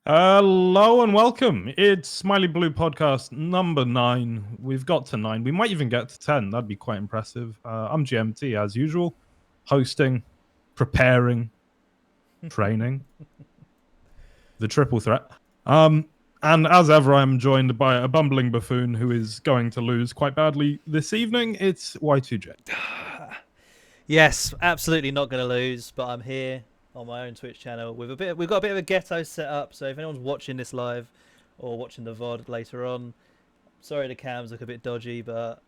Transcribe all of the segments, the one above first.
Hello and welcome. It's Smileyblue Podcast number 9. We've got to 9. We might even get to 10. That'd be quite impressive. I'm GMT as usual, hosting, preparing, training, the triple threat. And as ever, I'm joined by a bumbling buffoon who is going to lose quite badly this evening. It's Y2J. Yes, absolutely not going to lose, but I'm here on my own Twitch channel with we've got a bit of a ghetto set up, so if anyone's watching this live or watching the VOD later on, sorry the cams look a bit dodgy, but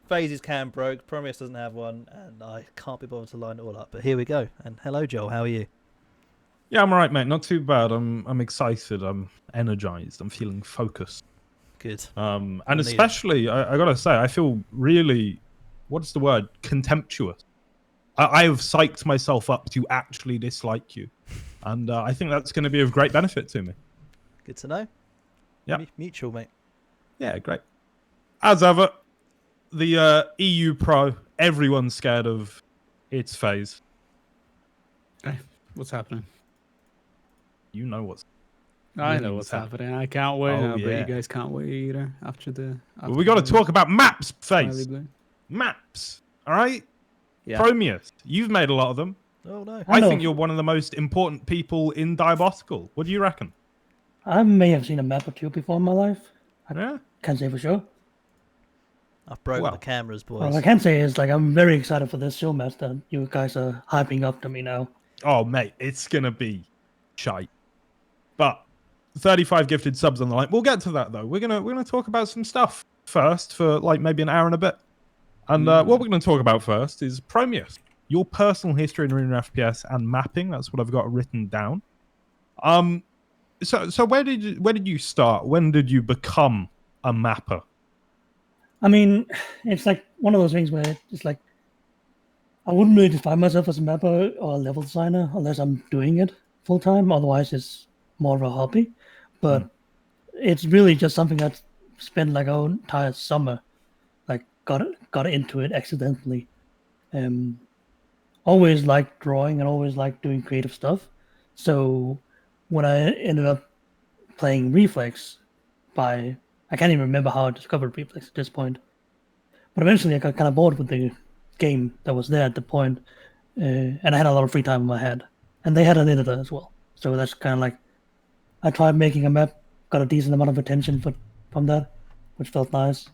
Phaze's cam broke, promEUs doesn't have one, and I can't be bothered to line it all up. But here we go. And hello Joel, how are you? Yeah, I'm alright, mate. Not too bad. I'm excited. I'm energized. I'm feeling focused. Good. And especially, I gotta say, I feel really, what's the word? Contemptuous. I have psyched myself up to actually dislike you. And I think that's going to be of great benefit to me. Good to know. Yeah. Mutual, mate. Yeah, great. As ever, the EU Pro, everyone's scared of its Phaze. Hey, what's happening? You know what's I know what's happening. I can't wait. Oh, But yeah. you guys can't wait either. After well, we got to talk about maps, Phaze. Smileyblue. Maps, all right? Yeah. promEUs, you've made a lot of them. Oh no. I think you're one of the most important people in Diabotical. What do you reckon? I may have seen a map or two before in my life. Yeah? Can't say for sure. I've broken Well, the cameras, boys. All I can say is I'm very excited for this show match that you guys are hyping up to me now. Oh, mate, it's going to be shite. But 35 gifted subs on the line. We'll get to that, though. We're gonna talk about some stuff first for maybe an hour and a bit. And what we're going to talk about first is promEUs, your personal history in arena FPS and mapping. That's what I've got written down. So where did you start? When did you become a mapper? I mean, it's one of those things where it's I wouldn't really define myself as a mapper or a level designer unless I'm doing it full time. Otherwise, it's more of a hobby. But it's really just something I spent an entire summer got into it accidentally. Always liked drawing and always liked doing creative stuff. So when I ended up playing Reflex I can't even remember how I discovered Reflex at this point. But eventually I got kind of bored with the game that was there at the point. And I had a lot of free time in my head. And they had an editor as well. So that's kind of I tried making a map, got a decent amount of attention from that, which felt nice.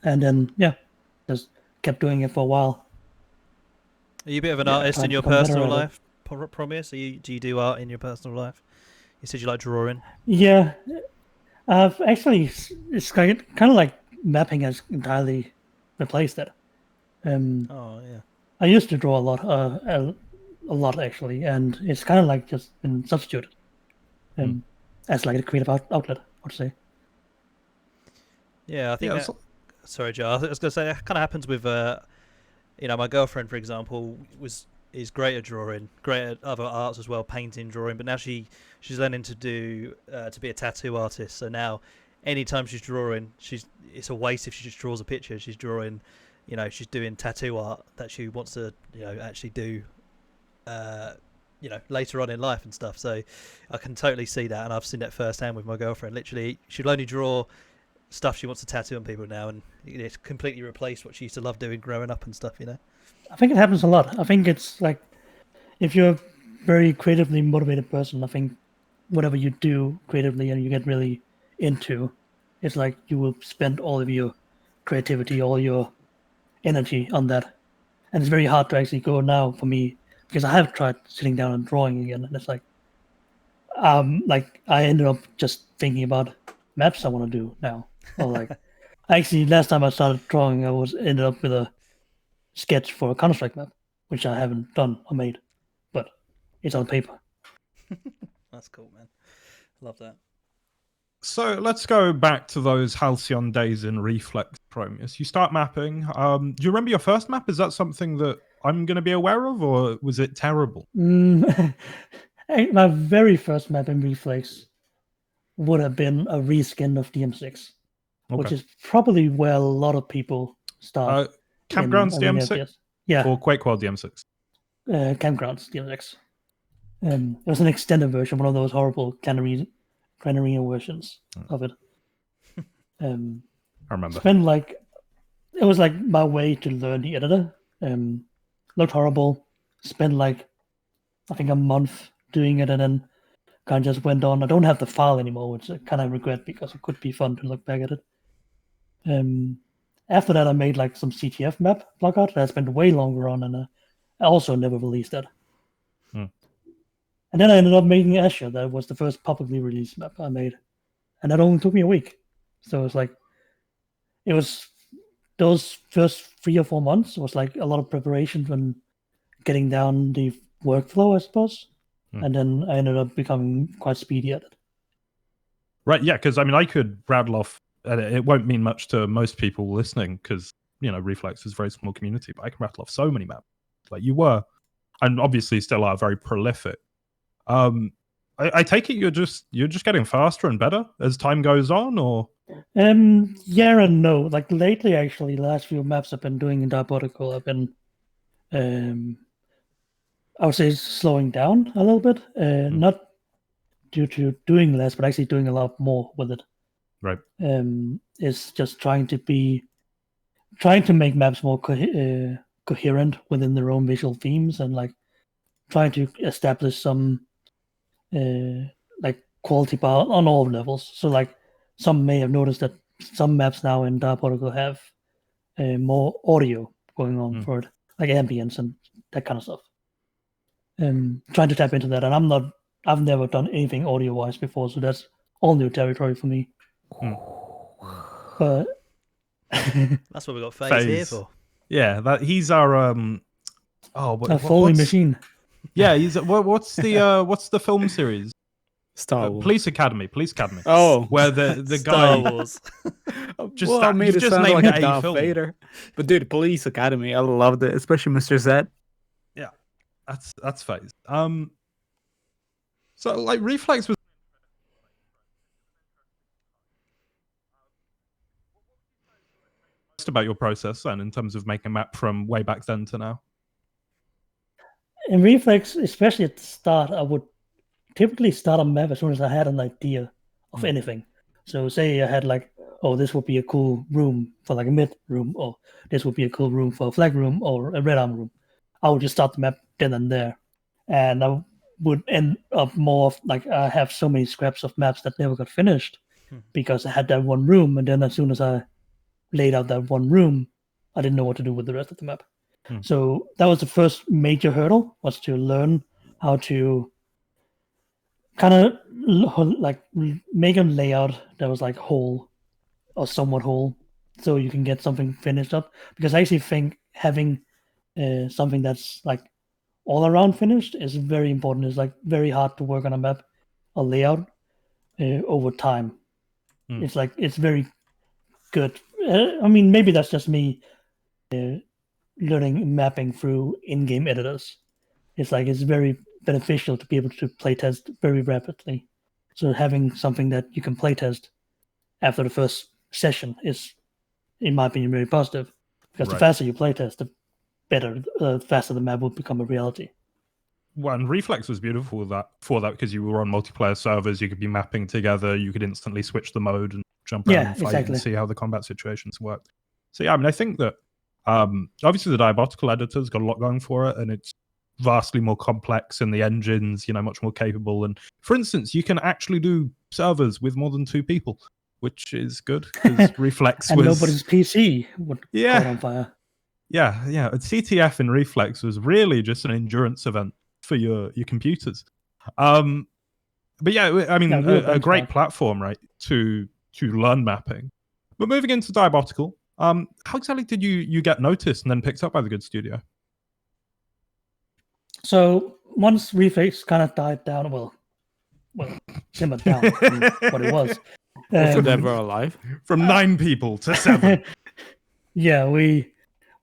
And then, just kept doing it for a while. Are you a bit of an artist in your personal life, promEUs? Do you do art in your personal life? You said you like drawing. Yeah. Actually, it's kind of like mapping has entirely replaced it. Oh, yeah. I used to draw a lot actually, and it's kind of just been substituted as a creative outlet, I would say. Yeah, I think sorry, Joe. I was going to say that kind of happens with, my girlfriend, for example, is great at drawing, great at other arts as well, painting, drawing. But now she's learning to be a tattoo artist. So now, anytime she's drawing, it's a waste if she just draws a picture. She's drawing, she's doing tattoo art that she wants to, actually do, later on in life and stuff. So I can totally see that, and I've seen that firsthand with my girlfriend. Literally, she'll only draw stuff she wants to tattoo on people now, and it's completely replaced what she used to love doing growing up and stuff. I think it happens a lot. I think it's if you're a very creatively motivated person, I think whatever you do creatively and you get really into, it's you will spend all of your creativity, all your energy on that. And it's very hard to actually go now for me, because I have tried sitting down and drawing again, and it's I ended up just thinking about maps I want to do now. Or actually, last time I started drawing, I ended up with a sketch for a Counter-Strike map, which I haven't done or made, but it's on paper. That's cool, man. Love that. So let's go back to those halcyon days in Reflex promEUs. You start mapping. Do you remember your first map? Is that something that I'm going to be aware of, or was it terrible? My very first map in Reflex would have been a reskin of DM6, which is probably where a lot of people start. Campgrounds DM6? Yeah. Or Quake World DM6? Campgrounds DM6. It was an extended version, one of those horrible Canarino versions of it. I remember. Spent like it was like my way to learn the editor. Looked horrible. Spent like I think a month doing it, and then kind of just went on. I don't have the file anymore, which I kind of regret because it could be fun to look back at it. After that, I made like some CTF map blockout that I spent way longer on, and I also never released that. And then I ended up making Asher. That was the first publicly released map I made, and that only took me a week. So it's like it was those first 3 or 4 months was like a lot of preparation and getting down the workflow, I suppose. And then I ended up becoming quite speedy at it. Right, yeah, because I mean, I could rattle off, and it won't mean much to most people listening because, Reflex is a very small community, but I can rattle off so many maps. Like you were, and obviously still are, very prolific. I take it you're just getting faster and better as time goes on, or? Yeah and no. Like lately, actually, the last few maps I've been doing in Diabotical, I've been, I would say, slowing down a little bit. Not due to doing less, but actually doing a lot more with it. Right. It's just trying to make maps more coherent within their own visual themes, and like trying to establish some like quality bar on all levels. So like some may have noticed that some maps now in Diabotical have more audio going on for it, like ambience and that kind of stuff. Trying to tap into that, and I've never done anything audio wise before, so that's all new territory for me. But that's what we got Phaze here for. Yeah, he's our a Foley machine. Yeah, he's what's the film series? Star Wars. Police Academy. Oh, where the Star guy Wars. I made it just sound named like a Darth film. Vader. But dude, Police Academy, I loved it, especially Mr. Z. Yeah, that's Phaze. So like Reflex was about your process then in terms of making a map from way back then to now. In Reflex, especially at the start, I would typically start a map as soon as I had an idea of anything. So say I had like, oh, this would be a cool room for like a mid room, or this would be a cool room for a flag room or a red arm room. I would just start the map then and there. And I would end up more of like I have so many scraps of maps that never got finished because I had that one room, and then as soon as I laid out that one room, I didn't know what to do with the rest of the map. So that was the first major hurdle, was to learn how to kind of like make a layout that was like whole or somewhat whole, so you can get something finished up. Because I actually think having something that's like all around finished is very important. It's like very hard to work on a map, a layout over time. It's like it's very good. I mean, maybe that's just me learning mapping through in-game editors. It's like it's very beneficial to be able to playtest very rapidly. So having something that you can playtest after the first session is, in my opinion, very positive. Because the faster you playtest, the better, faster the map will become a reality. Well, and Reflex was beautiful for that because you were on multiplayer servers, you could be mapping together, you could instantly switch the mode and jump around and fight and see how the combat situations work. So yeah, I mean, I think that obviously the Diabotical editor's got a lot going for it, and it's vastly more complex, and the engine's much more capable. And for instance, you can actually do servers with more than 2 people, which is good because Reflex and was nobody's PC would caught on fire. Yeah. CTF in Reflex was really just an endurance event for your computers. But yeah, I mean, a great platform, right, to learn mapping. But moving into Diabotical, how exactly did you get noticed and then picked up by the good studio? So once Reflex kind of died down, well, simmered down from what it was. Also never alive. From 9 people to 7. Yeah, we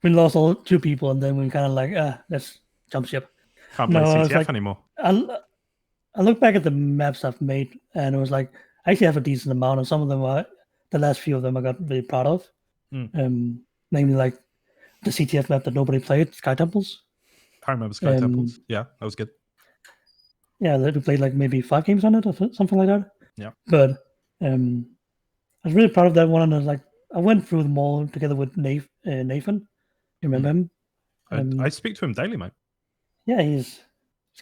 lost all 2 people, and then we kind of like, let's jump ship. Can't play CTF anymore. I look back at the maps I've made, and it was like, I actually have a decent amount, and some of them are, the last few of them I got really proud of. Namely like the CTF map that nobody played, Sky Temples. I remember Sky Temples. Yeah, that was good. Yeah, we played like maybe 5 games on it or something like that. Yeah. But I was really proud of that one, and I was like, I went through them all together with Nathan. You remember him? I speak to him daily, mate. Yeah, he's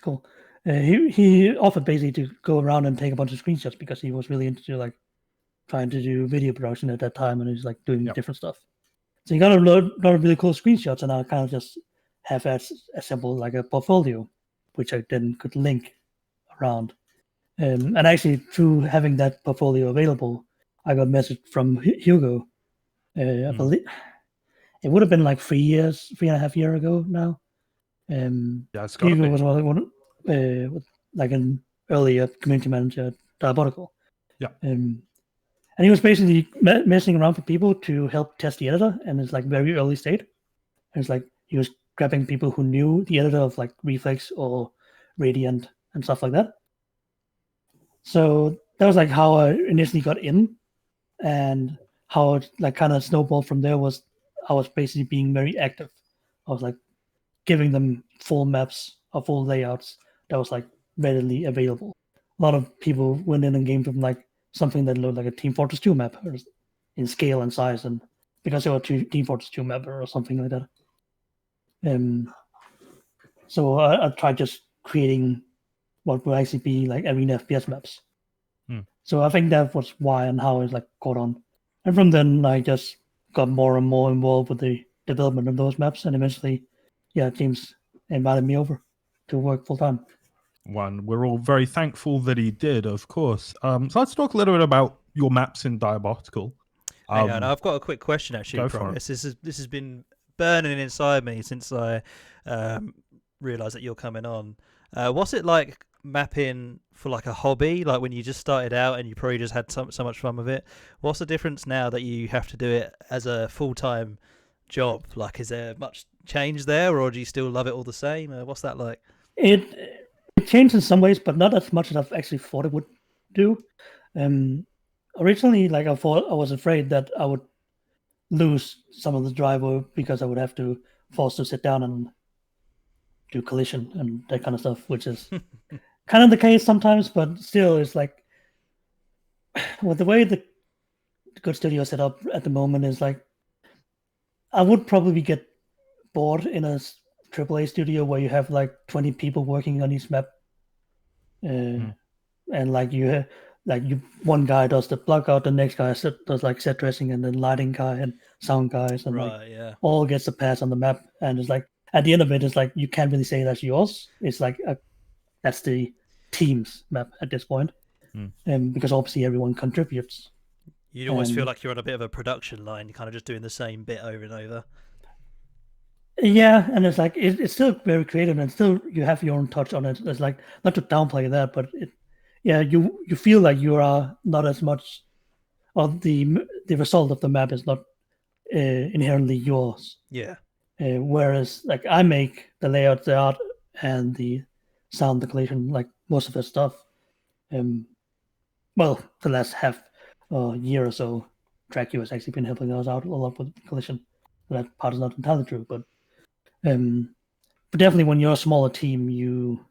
cool. He offered basically to go around and take a bunch of screenshots because he was really into like trying to do video production at that time, and he was like doing different stuff. So he got a lot of really cool screenshots, and I kind of just have assembled like a portfolio, which I then could link around. And actually, through having that portfolio available, I got a message from Hugo. I believe it would have been like 3.5 years ago now. Yeah, it's got to Hugo be. was like an earlier community manager at Diabotical. Yeah. And he was basically messing around for people to help test the editor, and it's like very early state. And it's like he was grabbing people who knew the editor of like Reflex or Radiant and stuff like that. So that was like how I initially got in, and how it like kind of snowballed from there was I was basically being very active. I was like giving them full maps or full layouts that was like readily available. A lot of people went in and gave them like something that looked like a Team Fortress 2 map or in scale and size, and because they were Team Fortress 2 map or something like that. So I tried just creating what would actually be like arena FPS maps. So I think that was why and how it like caught on. And from then I just got more and more involved with the development of those maps, and eventually, James invited me over to work full time. We're all very thankful that he did, of course. So let's talk a little bit about your maps in Diabotical. Hang on, I've got a quick question actually. Promise. This has been burning inside me since I realised that you're coming on. What's it like mapping for like a hobby, like when you just started out and you probably just had so much fun with it? What's the difference now that you have to do it as a full-time job? Like, is there much change there, or do you still love it all the same? What's that like? It changed in some ways, but not as much as I've actually thought it would do. Originally, like I was afraid that I would lose some of the driver because I would have to force to sit down and do collision and that kind of stuff, which is kind of the case sometimes, but still it's like with the way the Good Studio is set up at the moment is like I would probably get bored in a AAA studio where you have like 20 people working on each map, and like one guy does the block out, the next guy does like set dressing, and then lighting guy and sound guys, and all gets a pass on the map. And it's like at the end of it, it's like you can't really say that's yours. It's like that's the team's map at this point, because obviously everyone contributes. You always feel like you're on a bit of a production line. You're kind of just doing the same bit over and over. Yeah, and it's like it's still very creative, and still you have your own touch on it. It's like not to downplay that, but you feel like you are not as much, or the result of the map is not inherently yours. Yeah. Whereas like I make the layout, the art, and the sound, the collision, like most of the stuff. Well, the last year or so, TrackU has actually been helping us out a lot with collision. That part is not entirely true, but definitely when you're a smaller team, you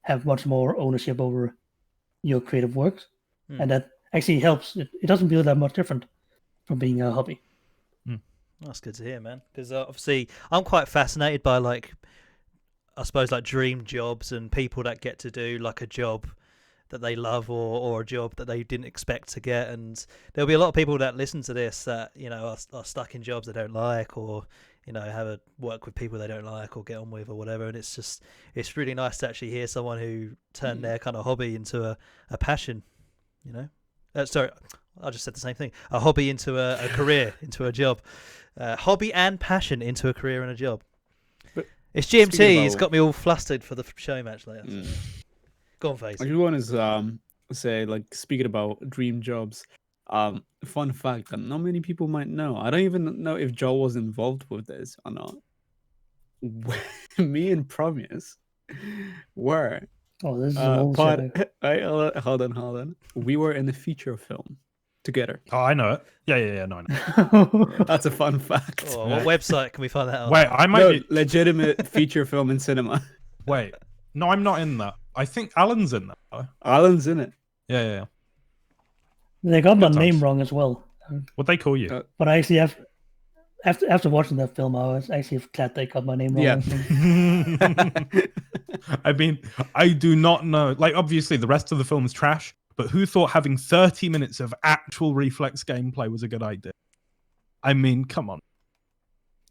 have much more ownership over your creative works, and that actually helps. It doesn't feel that much different from being a hobby. That's good to hear, man. Because obviously, I'm quite fascinated by like, I suppose like dream jobs and people that get to do like a job that they love or a job that they didn't expect to get. And there'll be a lot of people that listen to this that are stuck in jobs they don't like, or have a work with people they don't like or get on with or whatever. And it's really nice to actually hear someone who turned their kind of hobby into a passion. Sorry, I just said the same thing. A hobby into a career, into a job. Hobby and passion into a career and a job. But it's GMT. It's got me all flustered for the show match later. Go on, Phaze. I just want to say, like, speaking about dream jobs, fun fact that not many people might know. I don't even know if Joel was involved with this or not. Me and promEUs were this is hold on. We were in a feature film together. Oh, I know it. Yeah, no, I know. That's a fun fact. Oh, what website can we find that on? Wait, I might be... legitimate feature film in cinema. Wait, no, I'm not in that. I think Alan's in that. Alan's in it. Yeah. They got my Good name times. wrong as well. What they call you? But I actually have, after watching that film, I was actually glad they got my name wrong. Yeah. I think. I mean, I do not know. Like, obviously, the rest of the film is trash, but who thought having 30 minutes of actual reflex gameplay was a good idea? I mean, come on.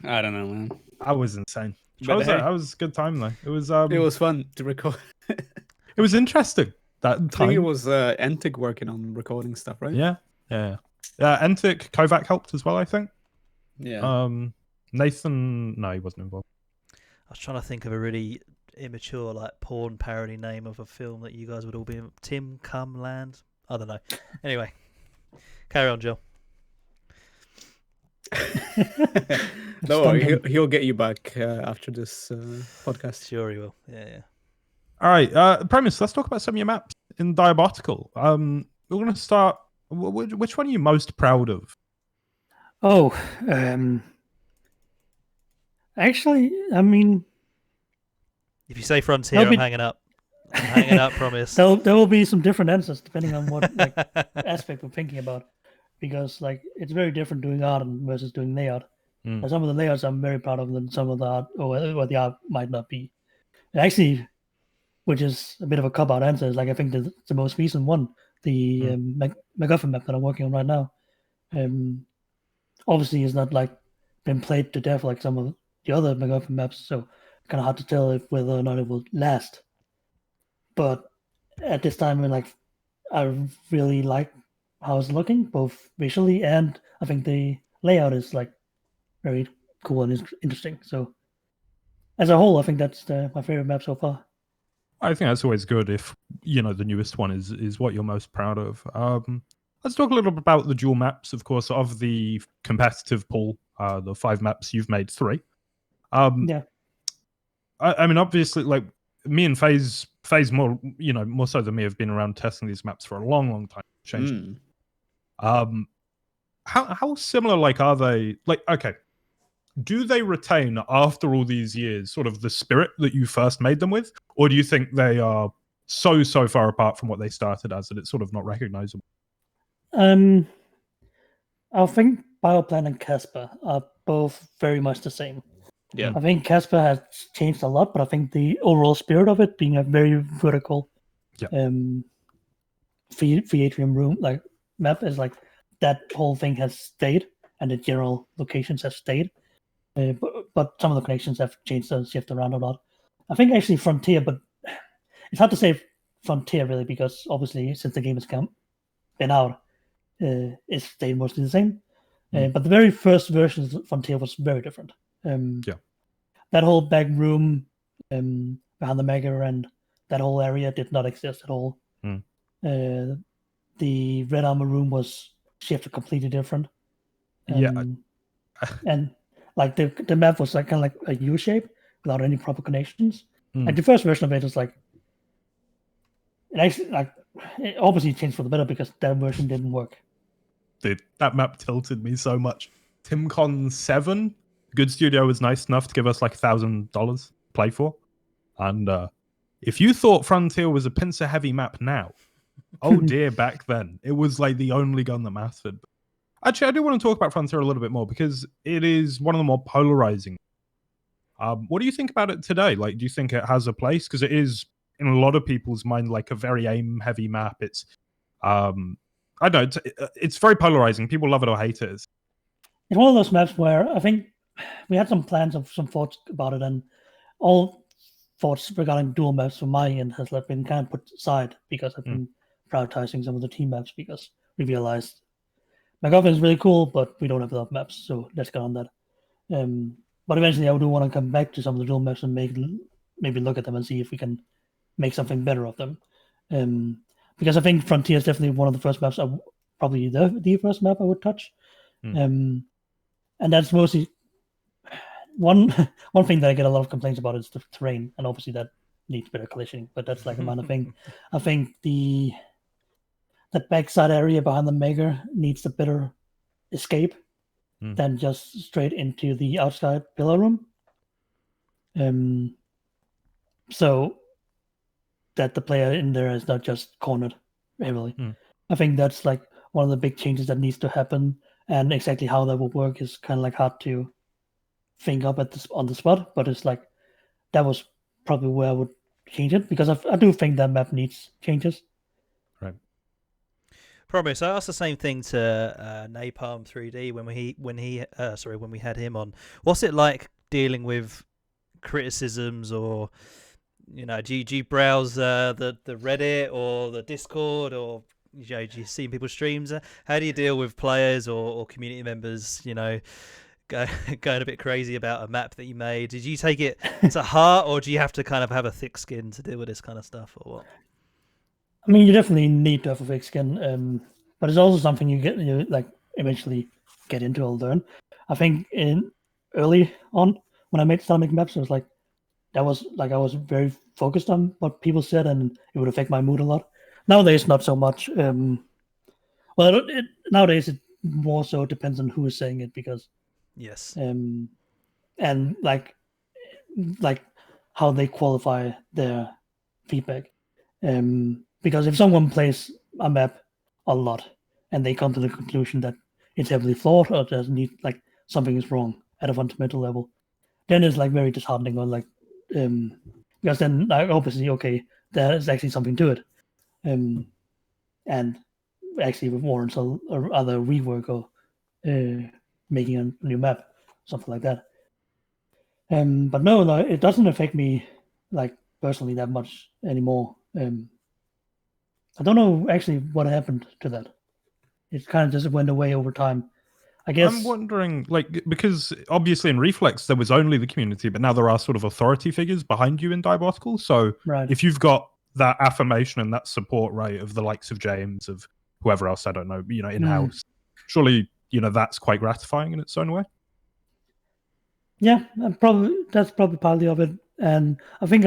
I don't know, man. I was insane. But That was a good time, though. It was fun to record. It was interesting that I time. think it was Entic working on recording stuff, right? Yeah. Entic, Kovac helped as well, I think. Yeah. Nathan, no, he wasn't involved. I was trying to think of a really immature, like porn parody name of a film that you guys would all be in. Tim Come Land. I don't know. Anyway, carry on, Joe. Don't worry, he'll get you back after this podcast. Sure, he will. Yeah. All right, Premise, let's talk about some of your maps in Diabotical. We're going to start. Which one are you most proud of? Oh, actually, I mean, If you say Frontier, I'm hanging up. I'm hanging up, promise. there will be some different answers depending on what aspect we're thinking about, because like it's very different doing art versus doing layout. And some of the layouts I'm very proud of, and some of the art, or the art might not be. And actually, which is a bit of a cop-out answer, is like I think the most recent one, the Macguffin map that I'm working on right now, obviously is not like been played to death like some of the other Macguffin maps, so kind of hard to tell whether or not it will last. But at this time, I really like how it's looking, both visually and I think the layout is like very cool and interesting. So as a whole, I think that's my favorite map so far. I think that's always good if, the newest one is what you're most proud of. Let's talk a little bit about the dual maps, of course, of the competitive pool, the 5 maps you've made 3. Yeah. I mean, obviously, like me and Phaze more, more so than me, have been around testing these maps for a long, long time. Changed. How similar, are they? Okay, do they retain after all these years sort of the spirit that you first made them with, or do you think they are so far apart from what they started as that it's sort of not recognizable? I think Bioplan and Casper are both very much the same. Yeah. I think Casper has changed a lot, but I think the overall spirit of it being a very vertical free atrium room map is like that whole thing has stayed, and the general locations have stayed. But some of the connections have changed and shifted around a lot. I think actually Frontier, but it's hard to say Frontier really, because obviously since the game has been out, it's stayed mostly the same. But the very first version of Frontier was very different. That whole back room behind the Mega and that whole area did not exist at all. The Red Armor room was shifted completely different. And like the map was like kind of like a U shape without any proper connections. Like the first version of it was like it actually it obviously changed for the better because that version didn't work. Dude, that map tilted me so much. TimCon 7, Good Studio was nice enough to give us like $1,000 to play for. And if you thought Frontier was a pincer heavy map now, oh dear, back then, it was like the only gun that mattered. Actually, I do want to talk about Frontier a little bit more because it is one of the more polarizing. What do you think about it today? Like, do you think it has a place? Because it is, in a lot of people's mind, like a very aim-heavy map. It's, I don't know, it's very polarizing. People love it or hate it. It's one of those maps where I think we had some plans of some thoughts about it, and all thoughts regarding dual maps from my end has been kind of put aside because I've been prioritizing some of the team maps because we realized Macguffin is really cool, but we don't have enough maps, so let's get on that. But eventually I do want to come back to some of the dual maps and maybe look at them and see if we can make something better of them. Because I think Frontier is definitely one of the first maps, probably the first map I would touch. And that's mostly one thing that I get a lot of complaints about is the terrain, and obviously that needs better collisioning, but that's like a minor thing. I think that backside area behind the Mega needs a better escape than just straight into the outside pillar room. So that the player in there is not just cornered heavily. Mm. I think that's like one of the big changes that needs to happen, and exactly how that will work is kind of like hard to think up on the spot. But it's like that was probably where I would change it, because I do think that map needs changes. Right. promEUs, I asked the same thing to Napalm 3D when we had him on. What's it like dealing with criticisms, or do you browse the Reddit or the Discord, or do you see people's streams? How do you deal with players or community members going a bit crazy about a map that you made? Did you take it to heart, or do you have to kind of have a thick skin to deal with this kind of stuff, or what? I mean, you definitely need to have a thick skin, but it's also something you like eventually get into or learn. I think early on when I started making maps, it was like that was like I was very focused on what people said, and it would affect my mood a lot. Nowadays, not so much. Nowadays it more so depends on who is saying it, because Yes. and like how they qualify their feedback. Because if someone plays a map a lot and they come to the conclusion that it's heavily flawed or doesn't need, like, something is wrong at a fundamental level, then it's like very disheartening, or like because then like obviously okay, there is actually something to it, and actually warrants other rework or making a new map, something like that. But no, it doesn't affect me like personally that much anymore. I don't know actually what happened to that. It kind of just went away over time, I guess. I'm wondering, like, because obviously in Reflex there was only the community, but now there are sort of authority figures behind you in Diabotical. So Right. if you've got that affirmation and that support, right, of the likes of James, of whoever else, I don't know, in-house, surely, that's quite gratifying in its own way. Yeah, that's probably partly of it, and I think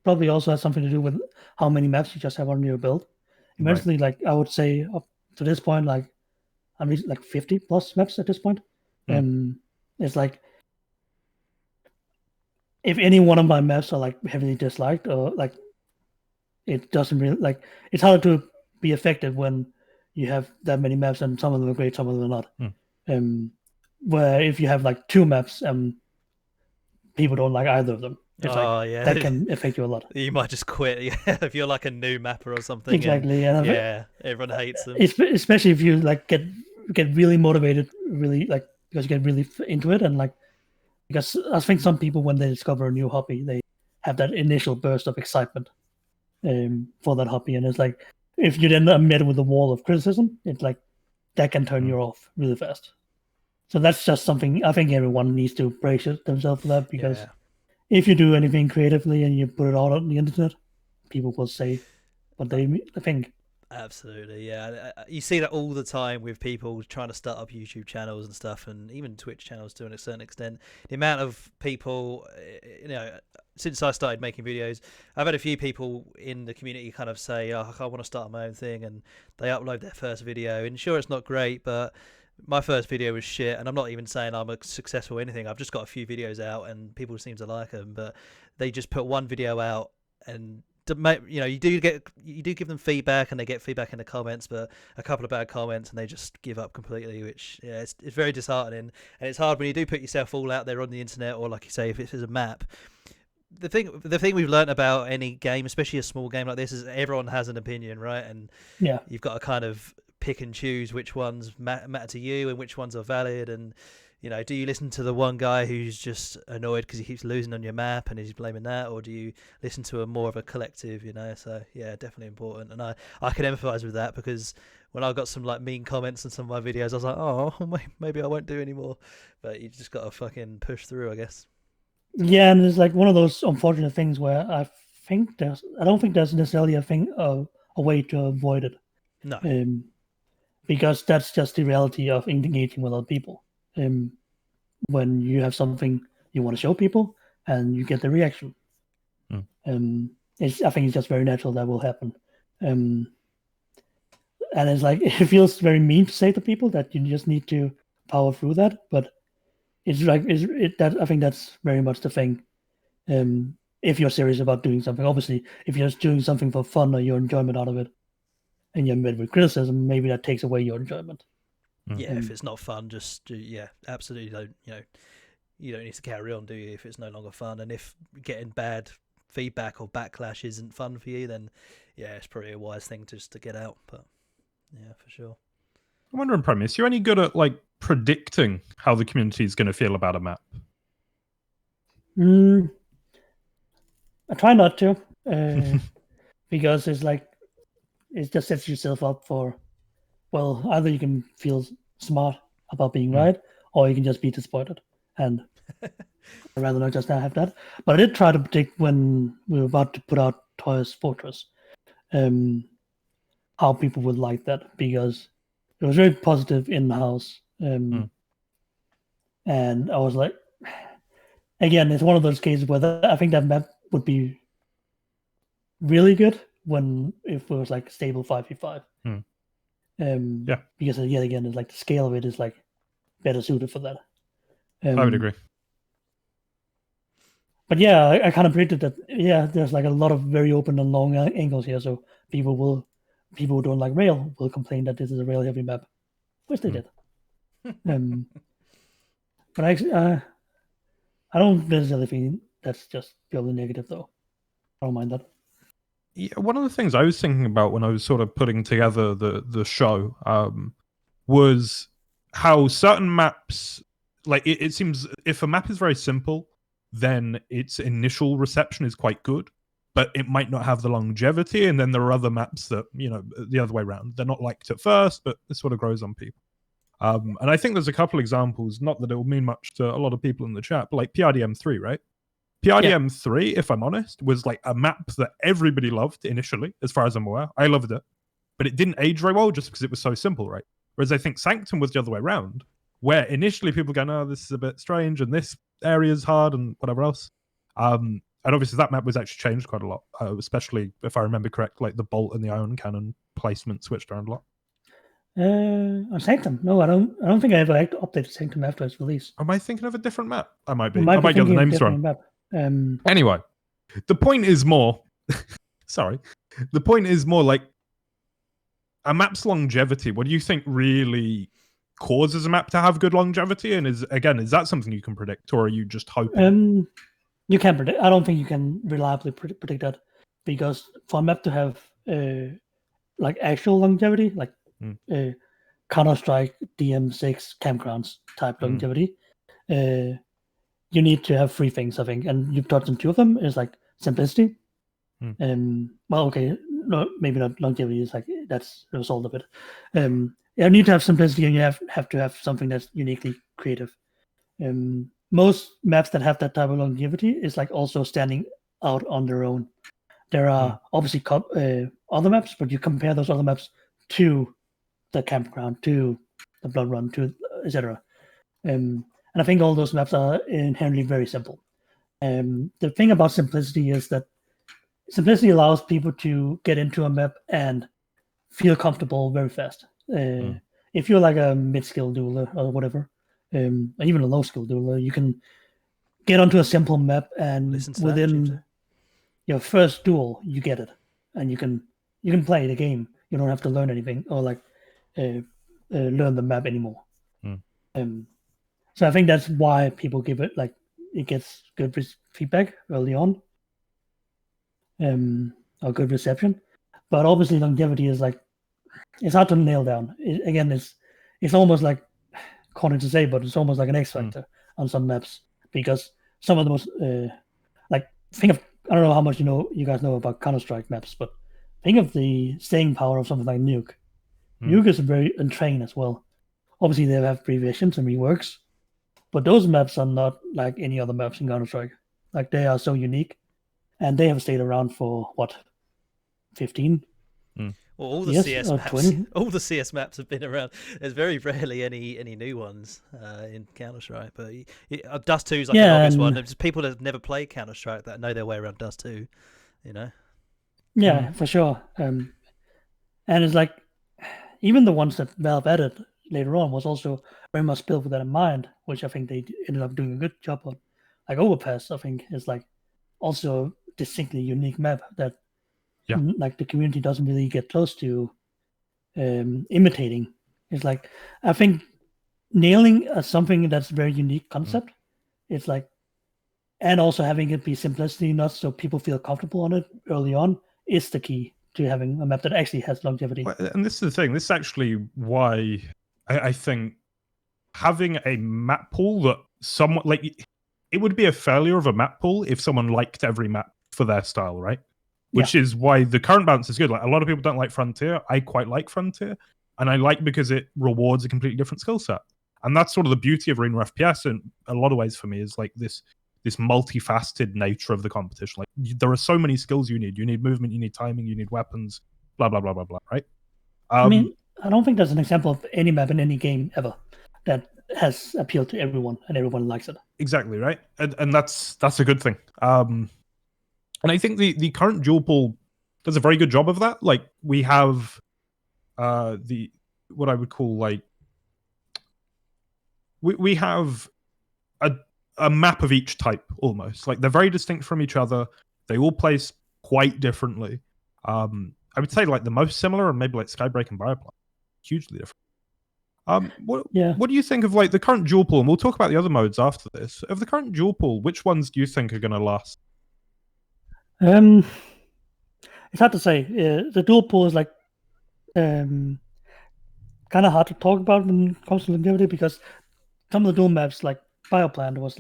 probably also has something to do with how many maps you just have on your build. Eventually, like I would say up to this point, like I'm like 50 plus maps at this point. It's like if any one of my maps are like heavily disliked, or like it doesn't really, like, it's hard to be effective when you have that many maps and some of them are great, some of them are not. Where if you have like 2 maps and people don't like either of them, it's that can affect you a lot. You might just quit if you're like a new mapper or something. Exactly, everyone hates them. Especially if you like get really motivated, really, like, because you get really into it, and like, because I think some people, when they discover a new hobby, they have that initial burst of excitement for that hobby, and it's like if you then are met with a wall of criticism, it's like that can turn you off really fast. So that's just something I think everyone needs to brace themselves for that, because if you do anything creatively and you put it out on the internet, people will say what they think. Absolutely, yeah. You see that all the time with people trying to start up YouTube channels and stuff, and even Twitch channels to a certain extent. The amount of people, since I started making videos, I've had a few people in the community kind of say, "Oh, I want to start my own thing," and they upload their first video. And sure, it's not great, but my first video was shit, and I'm not even saying I'm a successful or anything. I've just got a few videos out, and people seem to like them. But they just put one video out, and you do give them feedback, and they get feedback in the comments, but a couple of bad comments, and they just give up completely. Which it's very disheartening, and it's hard when you do put yourself all out there on the internet, or like you say, if it's a map. The thing we've learned about any game, especially a small game like this, is everyone has an opinion, right? And you've got to kind of pick and choose which ones matter to you and which ones are valid. And do you listen to the one guy who's just annoyed because he keeps losing on your map and he's blaming that, or do you listen to more of a collective? So definitely important. And I can empathize with that, because when I got some like mean comments on some of my videos, I was like, oh, maybe I won't do anymore. But you just got to fucking push through, I guess. Yeah, and it's like one of those unfortunate things where I don't think there's necessarily a way to avoid it. No. Because that's just the reality of engaging with other people. When you have something you want to show people and you get the reaction, I think it's just very natural that will happen. And it's like, it feels very mean to say to people that you just need to power through that, but it's like I think that's very much the thing. if you're serious about doing something. Obviously, if you're just doing something for fun or your enjoyment out of it, and you're met with criticism, maybe that takes away your enjoyment. Yeah, if it's not fun, just absolutely don't. You don't need to carry on, do you? If it's no longer fun, and if getting bad feedback or backlash isn't fun for you, then it's probably a wise thing just to get out. But yeah, for sure. I'm wondering, Premise, you're any good at like predicting how the community is going to feel about a map? I try not to, because it's like it just sets yourself up for, well, either you can feel smart about being right, or you can just be disappointed. And I'd rather not just have that. But I did try to predict when we were about to put out Toy's Fortress, how people would like that, because it was very positive in the house. And I was like, again, it's one of those cases where I think that map would be really good if it was like stable 5v5. Because yet again, it's like the scale of it is like better suited for that. I would agree. But yeah, I kind of predicted that. Yeah, there's like a lot of very open and long angles here, so people who don't like rail will complain that this is a rail heavy map, which they did. But I don't necessarily think that's just purely negative, though. I don't mind that. Yeah, one of the things I was thinking about when I was sort of putting together the show was how certain maps, like it seems if a map is very simple, then its initial reception is quite good, but it might not have the longevity. And then there are other maps that, the other way around. They're not liked at first, but it sort of grows on people. And I think there's a couple examples, not that it will mean much to a lot of people in the chat, but like PRDM3, right? PRDM3, if I'm honest, was like a map that everybody loved initially, as far as I'm aware. I loved it, but it didn't age very well just because it was so simple, right? Whereas I think Sanctum was the other way around, where initially people go, no, this is a bit strange, and this area is hard, and whatever else. And obviously that map was actually changed quite a lot, especially if I remember correct, like the bolt and the ion cannon placement switched around a lot. On Sanctum? No, I don't think I ever updated Sanctum after its release. Am I thinking of a different map? I might be. I might get the names wrong. Map. Anyway, the point is more. Sorry, the point is more like a map's longevity. What do you think really causes a map to have good longevity? And is that something you can predict, or are you just hoping? You can predict. I don't think you can reliably predict that, because for a map to have like actual longevity, like Counter-Strike DM6 campgrounds type longevity, you need to have three things, I think, and you've touched on two of them. Is like simplicity. Well, okay, no, maybe not longevity. Is like that's the result of it. You need to have simplicity, and you have to have something that's uniquely creative. Most maps that have that type of longevity is like also standing out on their own. There are obviously other maps, but you compare those other maps to the campground, to the blood run, to etc. And I think all those maps are inherently very simple. The thing about simplicity is that simplicity allows people to get into a map and feel comfortable very fast. If you're like a mid-skill dueler or whatever, even a low-skill dueler, you can get onto a simple map, and within your first duel, you get it, and you can play the game. You don't have to learn anything or like learn the map anymore. So I think that's why people give it, like, it gets good feedback early on, or good reception. But obviously longevity is like, it's hard to nail down. It's almost like, corny to say, but it's almost like an X factor on some maps, because some of the most I don't know how much you guys know about Counter-Strike maps, but think of the staying power of something like Nuke. Nuke is very untrained as well. Obviously they have revisions and reworks, but those maps are not like any other maps in Counter-Strike. Like, they are so unique, and they have stayed around for 15. Well, all the CS maps, 20? All the CS maps have been around. There's very rarely any new ones in Counter-Strike. But Dust 2 is like an obvious one. There's people that have never played Counter-Strike that know their way around Dust 2. Yeah, for sure. And it's like, even the ones that Valve added later on was also very much built with that in mind, which I think they ended up doing a good job on. Like Overpass, I think, is like also a distinctly unique map that Yeah. like the community doesn't really get close to imitating. It's like I think nailing something that's a very unique concept. It's like, and also having it be simplicity enough so people feel comfortable on it early on is the key to having a map that actually has longevity. And this is the thing. This is actually why I think having a map pool that somewhat like it would be a failure of a map pool if someone liked every map for their style, right? Which is why the current balance is good. Like a lot of people don't like Frontier. I quite like Frontier, and I like because it rewards a completely different skill set. And that's sort of the beauty of arena FPS in a lot of ways for me is like this multifaceted nature of the competition. Like there are so many skills you need. You need movement, you need timing, you need weapons, blah blah blah blah blah. Right? I mean, I don't think there's an example of any map in any game ever that has appealed to everyone and everyone likes it. Exactly right, and that's a good thing. And I think the current dual pool does a very good job of that. Like we have the what I would call like we have a map of each type almost. Like they're very distinct from each other. They all place quite differently. I would say like the most similar and maybe like Skybreak and Bioplan. Hugely different. What do you think of like the current dual pool? And we'll talk about the other modes after this. Of the current dual pool, which ones do you think are going to last? It's hard to say. The dual pool is like kind of hard to talk about when it comes to longevity because some of the dual maps, like Bioplan, was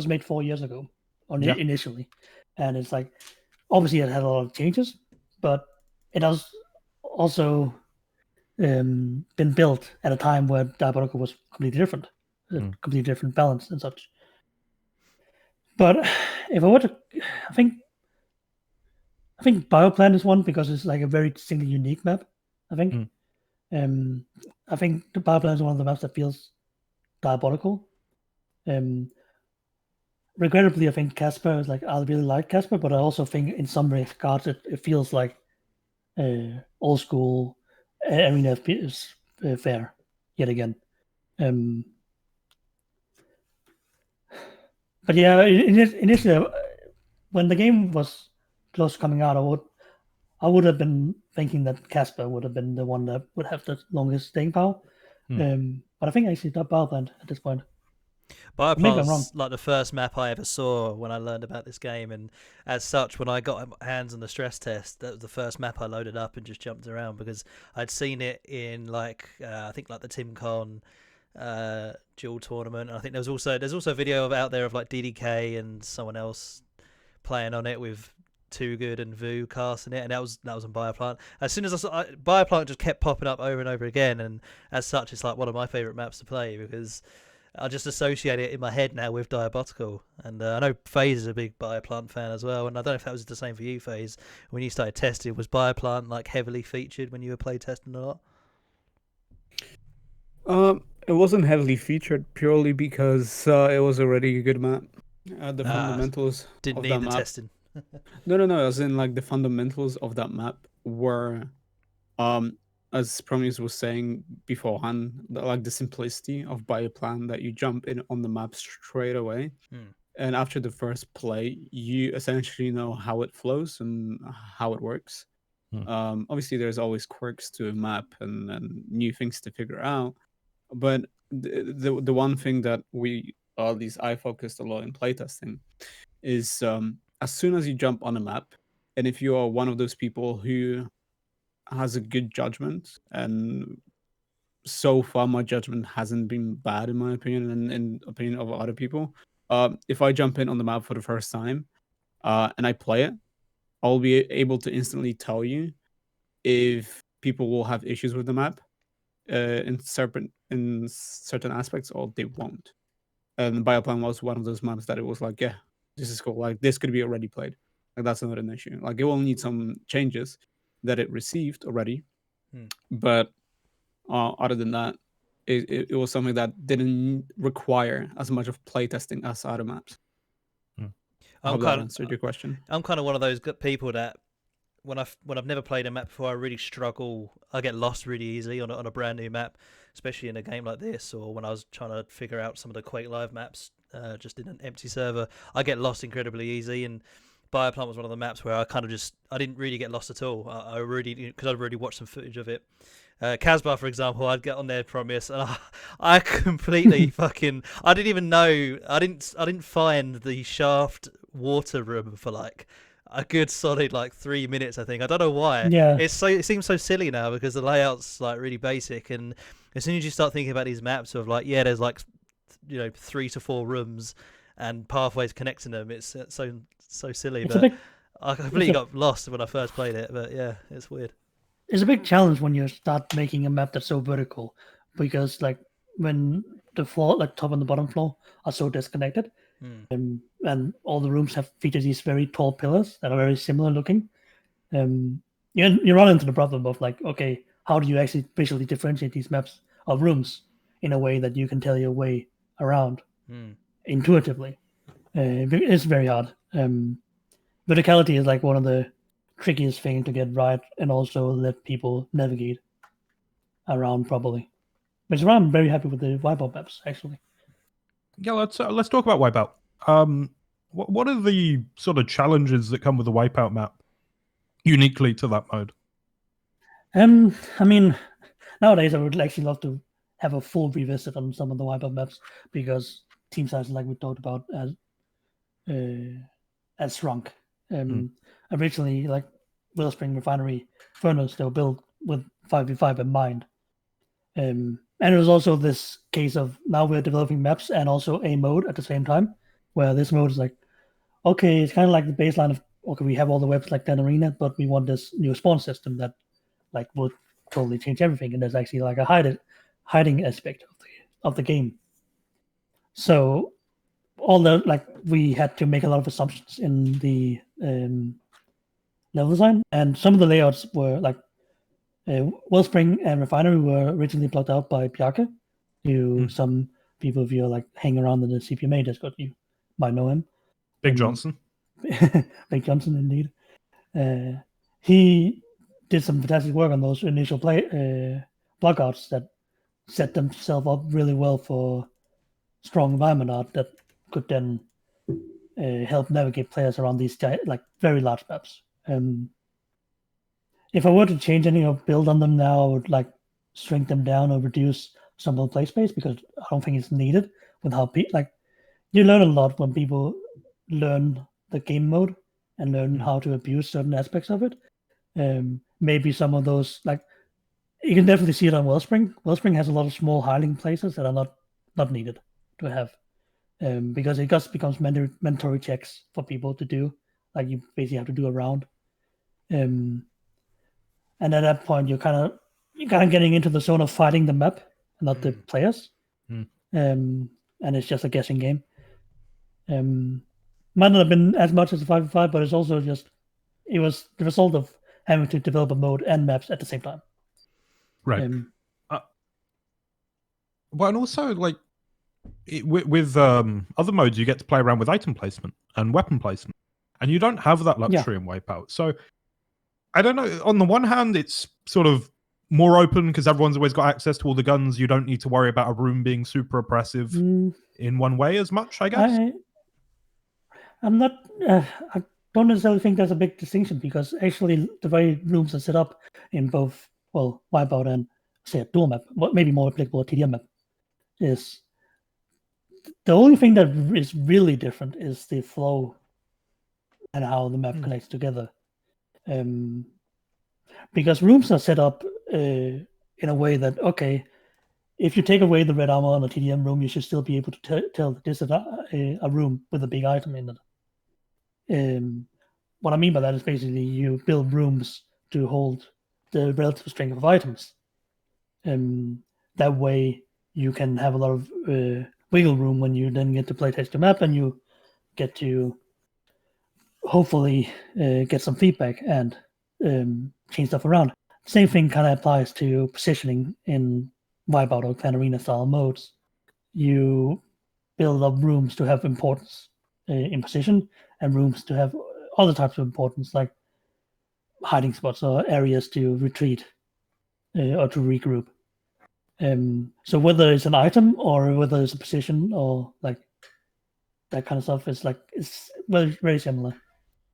made 4 years ago, initially, and it's like obviously it had a lot of changes, but it has also been built at a time where Diabotical was completely different, completely different balance and such. But if I were to, I think Bioplan is one because it's like a very distinctly unique map. I think. I think the Bioplan is one of the maps that feels Diabolical. Regrettably, I think Casper is like I really like Casper, but I also think in some regards it feels like old school arena is fair yet again. But yeah, initially when the game was close to coming out, I would have been thinking that Casper would have been the one that would have the longest staying power. But I think actually that Bioplan at this point. Bioplan's like the first map I ever saw when I learned about this game, and as such, when I got my hands on the stress test, that was the first map I loaded up and just jumped around because I'd seen it in like I think like the TimCon duel tournament. And I think there's also a video out there of like DDK and someone else playing on it with Too Good and Vu casting it, and that was on Bioplant. As soon as I saw Bioplant, just kept popping up over and over again, and as such, it's like one of my favorite maps to play because I just associate it in my head now with Diabotical. And I know Phaze is a big Bioplant fan as well, and I don't know if that was the same for you, Phaze. When you started testing, was Bioplant like heavily featured when you were play testing a lot? It wasn't heavily featured purely because it was already a good map. The fundamentals didn't of need that the map. testing. No. As in, like the fundamentals of that map were, as promEUs was saying beforehand, like the simplicity of Bioplan that you jump in on the map straight away, and after the first play, you essentially know how it flows and how it works. Obviously, there's always quirks to a map and new things to figure out, but the one thing that at least I focused a lot in playtesting is as soon as you jump on a map, and if you are one of those people who has a good judgment, and so far my judgment hasn't been bad in my opinion and in opinion of other people, if I jump in on the map for the first time and I play it, I'll be able to instantly tell you if people will have issues with the map in certain aspects, or they won't. And Bioplan was one of those maps that it was like, yeah, this is cool. Like this could be already played. Like that's not an issue. Like it will need some changes that it received already, but other than that, it was something that didn't require as much of playtesting as other maps. I hope that answered your question. I'm kind of one of those people that when I've never played a map before, I really struggle. I get lost really easily on a brand new map, especially in a game like this, or when I was trying to figure out some of the Quake Live maps just in an empty server, I get lost incredibly easy. And Bioplant was one of the maps where I didn't really get lost at all. I really, because I'd already watched some footage of it. Casbah, for example, I'd get on there promEUs, and I completely I didn't even know. I didn't find the shaft water room for like a good solid 3 minutes. I think, I don't know why. Yeah. It seems so silly now because the layout's really basic, and as soon as you start thinking about these maps of there's 3 to 4 rooms and pathways connecting them, it's so silly. But I completely got lost when I first played it. But yeah, it's weird. It's a big challenge when you start making a map that's so vertical, because when the floor, top and the bottom floor, are so disconnected, and all the rooms feature these very tall pillars that are very similar looking. You run into the problem of okay, how do you actually visually differentiate these maps of rooms in a way that you can tell your way around intuitively? It's very hard. Verticality is one of the trickiest thing to get right, and also let people navigate around properly. Which is why I'm very happy with the Wipeout maps, actually. Yeah, let's talk about Wipeout. What are the sort of challenges that come with the Wipeout map uniquely to that mode? I mean, nowadays I would actually love to have a full revisit on some of the Wipeout maps, because team sizes, like we talked about, as shrunk. Originally, Wellspring, Refinery, Furnace, they were built with 5v5 in mind. And it was also this case of now we're developing maps and also a mode at the same time, where this mode is okay, it's kind of like the baseline of, okay, we have all the webs like that arena, but we want this new spawn system that will totally change everything. And there's actually a hiding aspect of the game. So all the we had to make a lot of assumptions in the level design, and some of the layouts were Wellspring and Refinery were originally plugged out by Bjarke, who some people, if you're hanging around in the CPMA Discord, you might know him. Big Johnson. Big Johnson, indeed. He did some fantastic work on those initial blockouts that set themselves up really well for strong environment art that could then help navigate players around these very large maps. If I were to change any or build on them now, I would shrink them down or reduce some of the play space, because I don't think it's needed with how you learn a lot when people learn the game mode and learn how to abuse certain aspects of it. Maybe some of those, you can definitely see it on Wellspring. Wellspring has a lot of small hiding places that are not needed to have, because it just becomes mandatory checks for people to do. You basically have to do a round. And at that point, you're kind of getting into the zone of fighting the map, not the players. And it's just a guessing game. Might not have been as much as the 5v5, but it's also it was the result of having to develop a mode and maps at the same time. Right. Well, and also with other modes, you get to play around with item placement and weapon placement, and you don't have that luxury in Wipeout. So I don't know. On the one hand, it's sort of more open because everyone's always got access to all the guns. You don't need to worry about a room being super oppressive in one way as much, I guess. I'm not. I don't necessarily think there's a big distinction, because actually the way rooms are set up in both, Wipeout and say a duel map, what maybe more applicable a TDM map, is the only thing that is really different is the flow and how the map connects together. Because rooms are set up in a way that, okay, if you take away the red armor on a TDM room, you should still be able to tell this is a room with a big item in it. What I mean by that is basically you build rooms to hold the relative strength of items. That way you can have a lot of wiggle room when you then get to playtest your map, and you get to hopefully get some feedback and change stuff around. Same thing kind of applies to positioning in Wipeout or Clan Arena style modes. You build up rooms to have importance in position, and rooms to have other types of importance, like hiding spots or areas to retreat or to regroup. So whether it's an item or whether it's a position or that kind of stuff is like it's very very similar.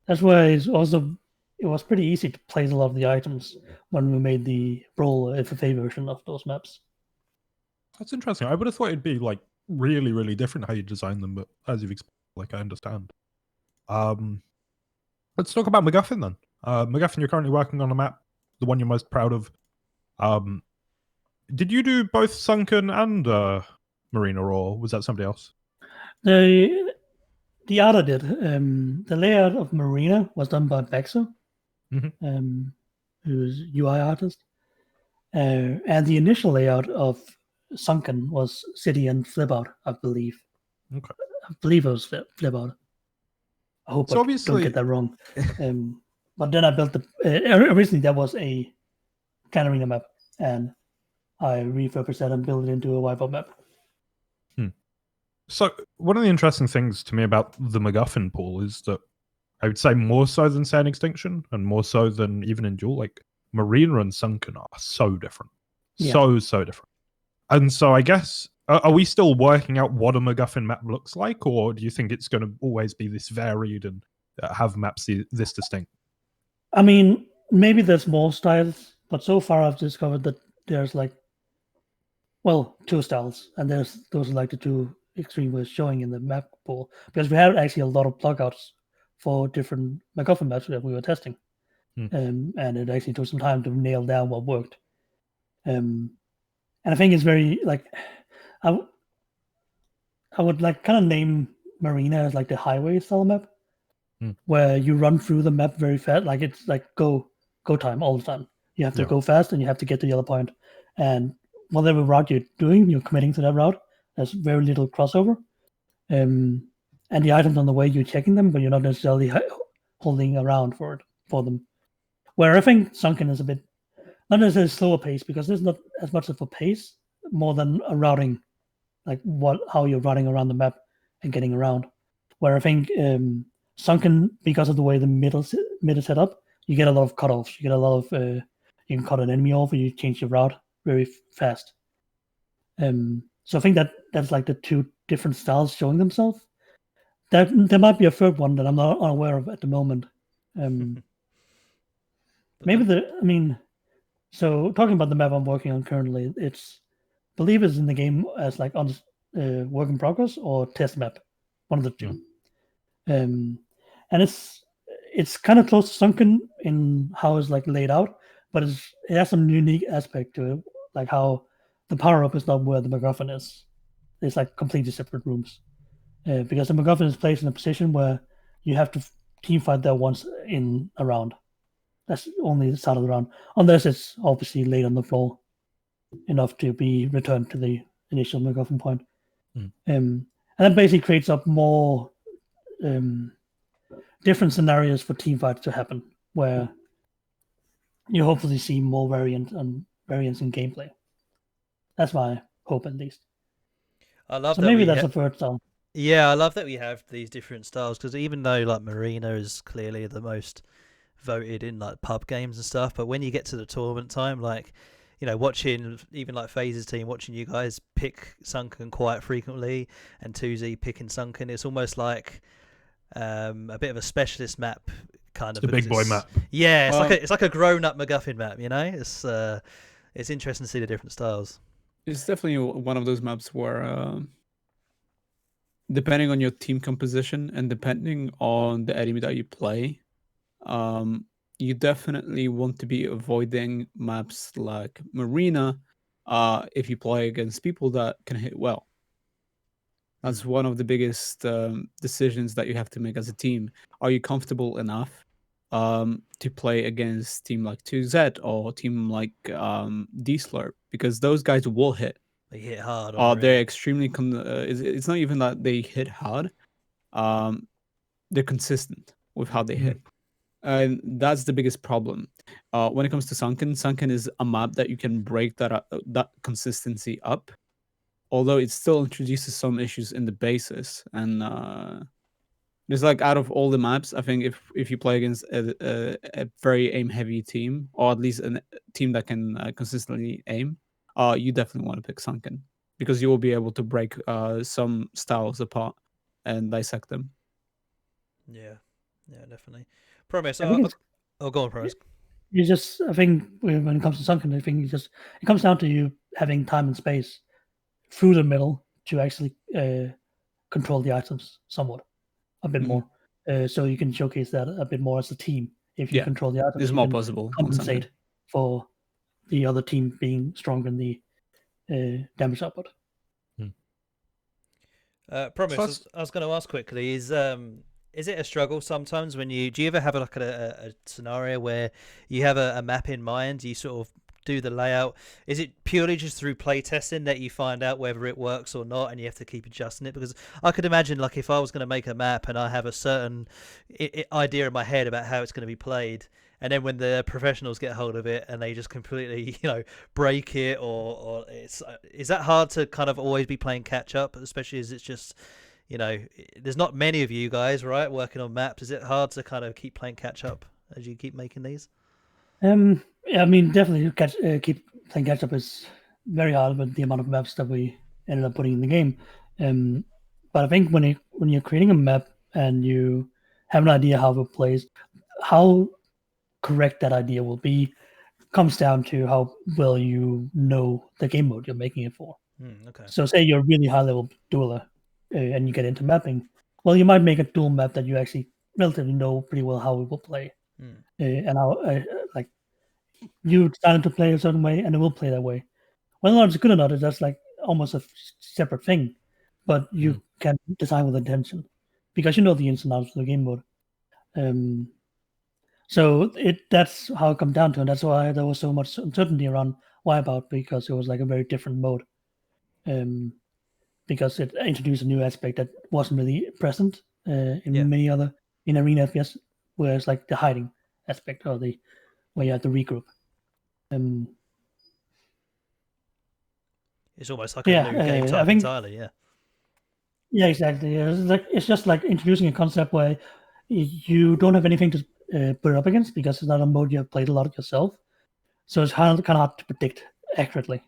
That's why it was pretty easy to place a lot of the items when we made the Brawl FFA version of those maps. That's interesting. I would have thought it'd be like really, really different how you design them, but as you've explained, like I understand. Let's talk about Macguffin then. Macguffin, you're currently working on a map, the one you're most proud of. Did you do both Sunken and Marina, or was that somebody else? The other did. The layout of Marina was done by Bexo, who's UI artist. And the initial layout of Sunken was City and Flip Out, I believe. Okay. I believe it was Flip Out. I hope So I obviously- don't get that wrong. But then I built originally that was a Clan Arena map, and I repurposed that and built it into a Wipeout map. So one of the interesting things to me about the Macguffin pool is that I would say more so than Sand Extinction and more so than even in Duel, like Marina and Sunken are so different. Yeah. So different. And so I guess, are we still working out what a Macguffin map looks like, or do you think it's going to always be this varied and have maps this distinct? I mean, maybe there's more styles, but so far I've discovered that there's like, well, 2 styles, and those are like the 2 extreme ways showing in the map pool, because we had actually a lot of plugouts for different Macguffin maps that we were testing, and it actually took some time to nail down what worked. And I think it's very like, I would like kind of name Marina as like the highway style map, where you run through the map very fast, like it's like go time all the time. You have to go fast and you have to get to the other point, and whatever route you're doing, you're committing to that route. There's very little crossover, and the items on the way, you're checking them, but you're not necessarily holding around for them. Where I think Sunken is a bit not necessarily slower pace, because there's not as much of a pace, more than a routing, like how you're routing around the map and getting around. Where I think Sunken, because of the way the mid is set up, you get a lot of cutoffs. You get a lot of you can cut an enemy off, or you change your route very fast. So I think that's like the 2 different styles showing themselves. There might be a third one that I'm not unaware of at the moment. So talking about the map I'm working on currently, I believe it's in the game as like on work in progress or test map, one of the 2. And it's kind of close to Sunken in how it's like laid out, but it has some unique aspect to it, like how the power up is not where the Macguffin is. It's like completely separate rooms, because the Macguffin is placed in a position where you have to team fight there once in a round. That's only the start of the round, unless it's obviously laid on the floor enough to be returned to the initial Macguffin point. And that basically creates up more different scenarios for team fights to happen, where you hopefully see more variance in gameplay. That's my hope, at least. I love So that. maybe that's a third style. Yeah, I love that we have these different styles, because even though like Marina is clearly the most voted in like pub games and stuff, but when you get to the tournament time, like, you know, watching even like Phaze's team, watching you guys pick Sunken quite frequently, and 2Z picking Sunken, it's almost like a bit of a specialist map kind of. The big boy map. Yeah, it's like a grown up Macguffin map. You know, it's interesting to see the different styles. It's definitely one of those maps where, depending on your team composition and depending on the enemy that you play, you definitely want to be avoiding maps like Marina if you play against people that can hit well. That's one of the biggest decisions that you have to make as a team. Are you comfortable enough to play against team like 2Z or team like D-Slurp? Because those guys will hit. They hit hard. They're extremely... it's not even that they hit hard. They're consistent with how they hit. And that's the biggest problem. When it comes to Sunken is a map that you can break that consistency up. Although it still introduces some issues in the basis. And there's like, out of all the maps, I think if you play against a very aim-heavy team, or at least a team that can consistently aim, you definitely want to pick Sunken, because you will be able to break some styles apart and dissect them. Yeah, definitely. Promise. I think it's Go on, Promise. I think when it comes to Sunken, I think it comes down to you having time and space through the middle to actually control the items somewhat a bit more. So you can showcase that a bit more as a team. If you control the items, it's you more can possible. compensate for the other team being stronger in the damage output. Promise. I was going to ask quickly: is it a struggle sometimes when do you ever have like a scenario where you have a map in mind, you sort of do the layout? Is it purely just through playtesting that you find out whether it works or not, and you have to keep adjusting it? Because I could imagine, like, if I was going to make a map and I have a certain idea in my head about how it's going to be played, and then when the professionals get hold of it and they just completely, break it, or is that hard to kind of always be playing catch up, especially as it's just, there's not many of you guys, right, working on maps. Is it hard to kind of keep playing catch up as you keep making these? Yeah, I mean, definitely keep playing catch up is very hard with the amount of maps that we ended up putting in the game. But I think when you're creating a map and you have an idea how it plays, how correct that idea will be comes down to how well you know the game mode you're making it for. Okay. So say you're a really high level dueler and you get into mapping, well, you might make a duel map that you actually relatively know pretty well how it will play. And how you decided to play a certain way and it will play that way. Whether or not it's good or not, that's like almost a separate thing, but you can design with intention because you know the ins and outs of the game mode. So that's how it comes down to, and that's why there was so much uncertainty around Wipeout, because it was like a very different mode. Because it introduced a new aspect that wasn't really present in many other arena FPS, whereas like the hiding aspect or where you have to regroup. It's almost like a new game type entirely, yeah. Yeah, exactly. It's just like introducing a concept where you don't have anything to put it up against because it's not a mode you have played a lot of yourself. So it's kind of hard to predict accurately.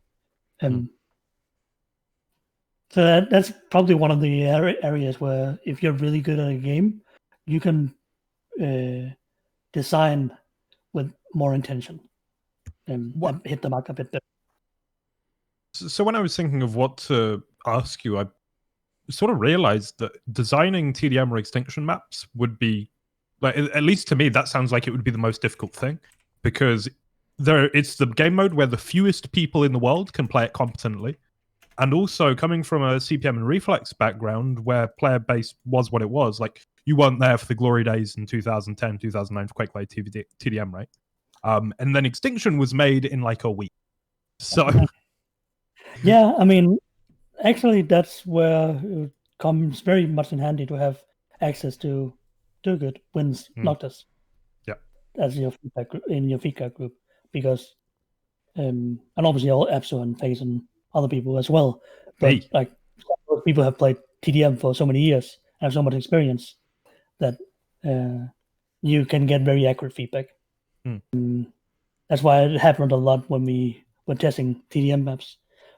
So that's probably one of the areas where if you're really good at a game, you can design with more intention and hit the mark a bit better. So when I was thinking of what to ask you, I sort of realized that designing TDM or extinction maps would be, like, at least to me, that sounds like it would be the most difficult thing, because it's the game mode where the fewest people in the world can play it competently. And also, coming from a CPM and Reflex background where player base was what it was, like, you weren't there for the glory days in 2010, 2009 for Quake TDM, right? And then Extinction was made in like a week. So... Yeah, I mean, actually, that's where it comes very much in handy to have access to good wins Noctis. Yeah, as your feedback in your feedback group, because and obviously all Epso and Phaze and other people as well. But like people have played TDM for so many years and have so much experience that you can get very accurate feedback. That's why it happened a lot when we were testing TDM maps,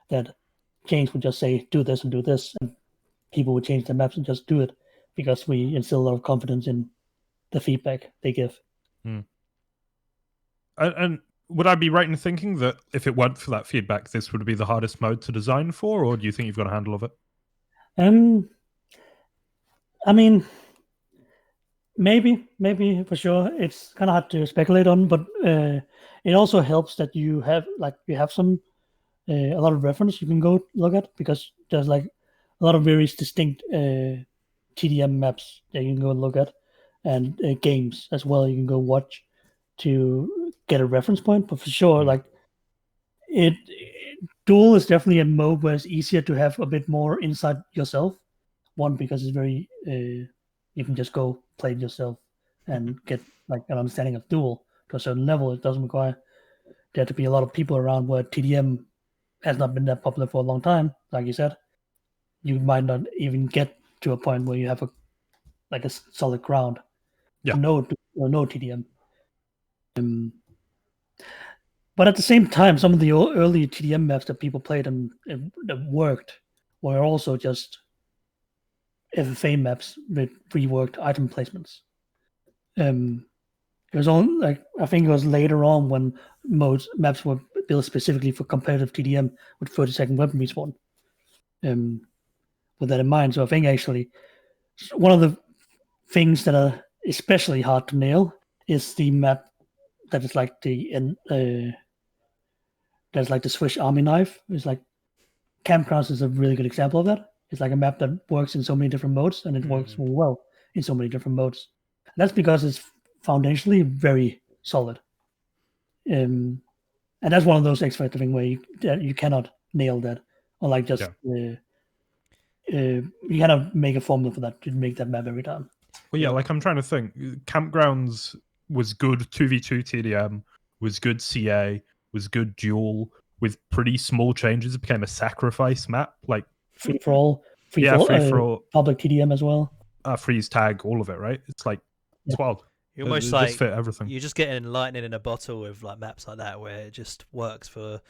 that James would just say, do this and do this, and people would change their maps and just do it, because we instill a lot of confidence in the feedback they give. And would I be right in thinking that if it weren't for that feedback, this would be the hardest mode to design for, or do you think you've got a handle of it? I mean, maybe for sure. It's kind of hard to speculate on, but it also helps that you have some a lot of reference you can go look at, because there's like a lot of very distinct TDM maps that you can go look at, and games as well you can go watch to get a reference point. But for sure, like Duel is definitely a mode where it's easier to have a bit more insight yourself. One, because it's very you can just go play it yourself and get like an understanding of Duel to a certain level. It doesn't require there to be a lot of people around, where TDM has not been that popular for a long time. Like you said, you might not even get to a point where you have a solid ground. No TDM. But at the same time, some of the early TDM maps that people played and that worked were also just FFA maps with reworked item placements. It was on I think it was later on when maps were built specifically for competitive TDM with 30-second weapon respawn. With that in mind, so I think actually one of the things that are especially hard to nail is the map that is like that's like the Swiss Army knife. It's like Campgrounds is a really good example of that. It's like a map that works in so many different modes, and it works well in so many different modes. And that's because it's foundationally very solid. And that's one of those X Factor things where you cannot nail that, or like just you cannot make a formula for that to make that map every time. Well, yeah, like I'm trying to think. Campgrounds was good 2v2 TDM, was good CA, was good duel. With pretty small changes, it became a sacrifice map, like free for all, public TDM as well. Freeze tag, all of it, right? It's like it's wild. You almost like just fit everything. You're just getting lightning in a bottle with like maps like that, where it just works for.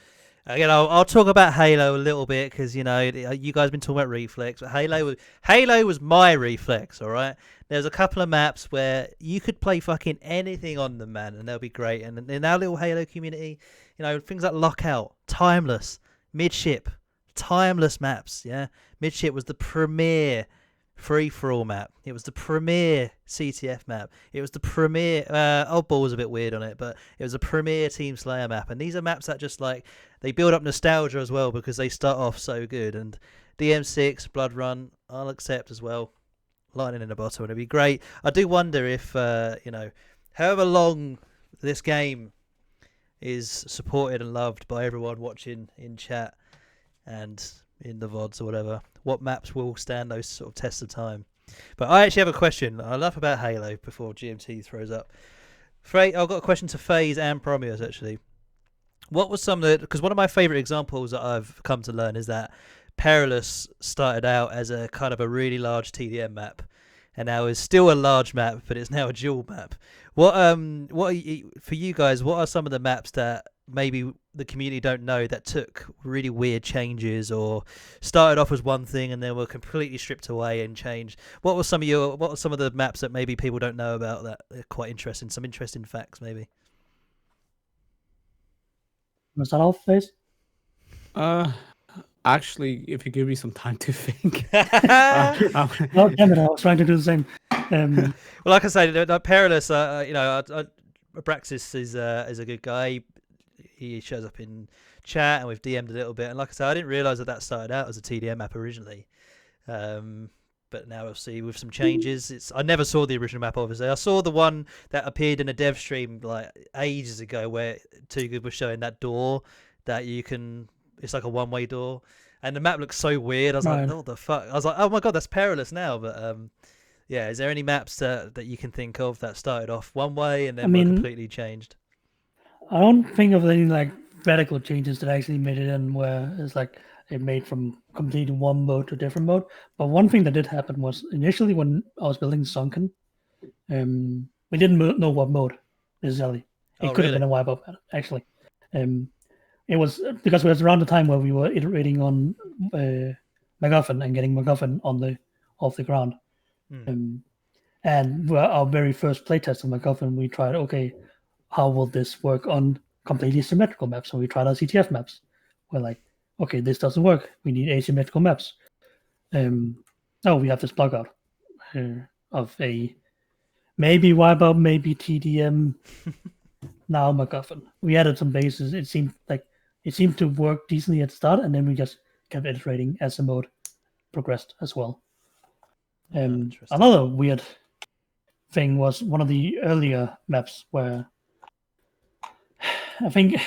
Again, I'll talk about Halo a little bit because you guys have been talking about Reflex, but Halo was my Reflex. All right, there's a couple of maps where you could play fucking anything on them, man, and they'll be great. And in our little Halo community, things like Lockout, Timeless, Midship, Timeless maps. Yeah, Midship was the premier free-for-all map. It was the premier CTF map. It was the premier Oddball was a bit weird on it, but it was a premier Team Slayer map. And these are maps that just like they build up nostalgia as well because they start off so good. And DM6, Blood Run, I'll accept as well. Lightning in a bottle, and it'd be great. I do wonder if however long this game is supported and loved by everyone watching in chat and in the VODs or whatever, what maps will stand those sort of tests of time. But I actually have a question. Enough about Halo before GMT throws up. I've got a question to Phaze and promEUs actually. What was some of the, because one of my favourite examples that I've come to learn is that Perilous started out as a kind of a really large TDM map, and now is still a large map, but it's now a dual map. What are for you guys? What are some of the maps that maybe the community don't know that took really weird changes or started off as one thing and then were completely stripped away and changed? What are some of the maps that maybe people don't know about that are quite interesting? Some interesting facts, maybe. Was that all, Phaze? Actually, if you give me some time to think. Oh, damn it, I was trying to do the same. Well, like I said, Perilous, Abraxas is a good guy. He shows up in chat and we've DM'd a little bit. And like I said, I didn't realise that started out as a TDM map originally. But now obviously with some changes, I never saw the original map, obviously. I saw the one that appeared in a dev stream like ages ago where Too Good was showing that door that it's like a one-way door. And the map looks so weird. I was like, what the fuck? I was like, oh my god, that's Perilous now. But yeah, is there any maps that you can think of that started off one way and then were completely changed? I don't think of any like radical changes that actually made it in where it's like it made from completely one mode to a different mode. But one thing that did happen was initially when I was building Sunken, we didn't know what mode necessarily. It could have been a wipeout map, actually. It was because it was around the time where we were iterating on Macguffin and getting Macguffin off the ground. And our very first playtest of Macguffin, we tried, okay, how will this work on completely symmetrical maps? So we tried our CTF maps. We're like, okay, this doesn't work. We need asymmetrical maps. We have this bug out of a maybe wipeout, maybe TDM, now Macguffin. We added some bases. It seemed to work decently at the start, and then we just kept iterating as the mode progressed as well. Another weird thing was one of the earlier maps where I think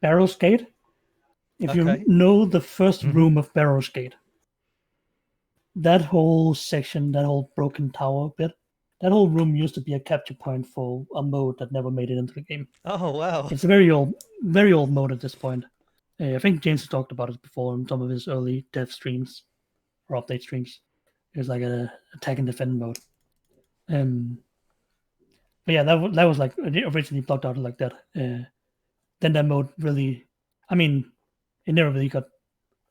Barrow's Gate. If you know the first room of Barrow's Gate, that whole section, that whole broken tower bit, that whole room used to be a capture point for a mode that never made it into the game. Oh wow! It's a very old mode at this point. I think James has talked about it before in some of his early dev streams or update streams. It was like an attack and defend mode. But yeah, that was like originally blocked out like that. Then that mode really, it never really got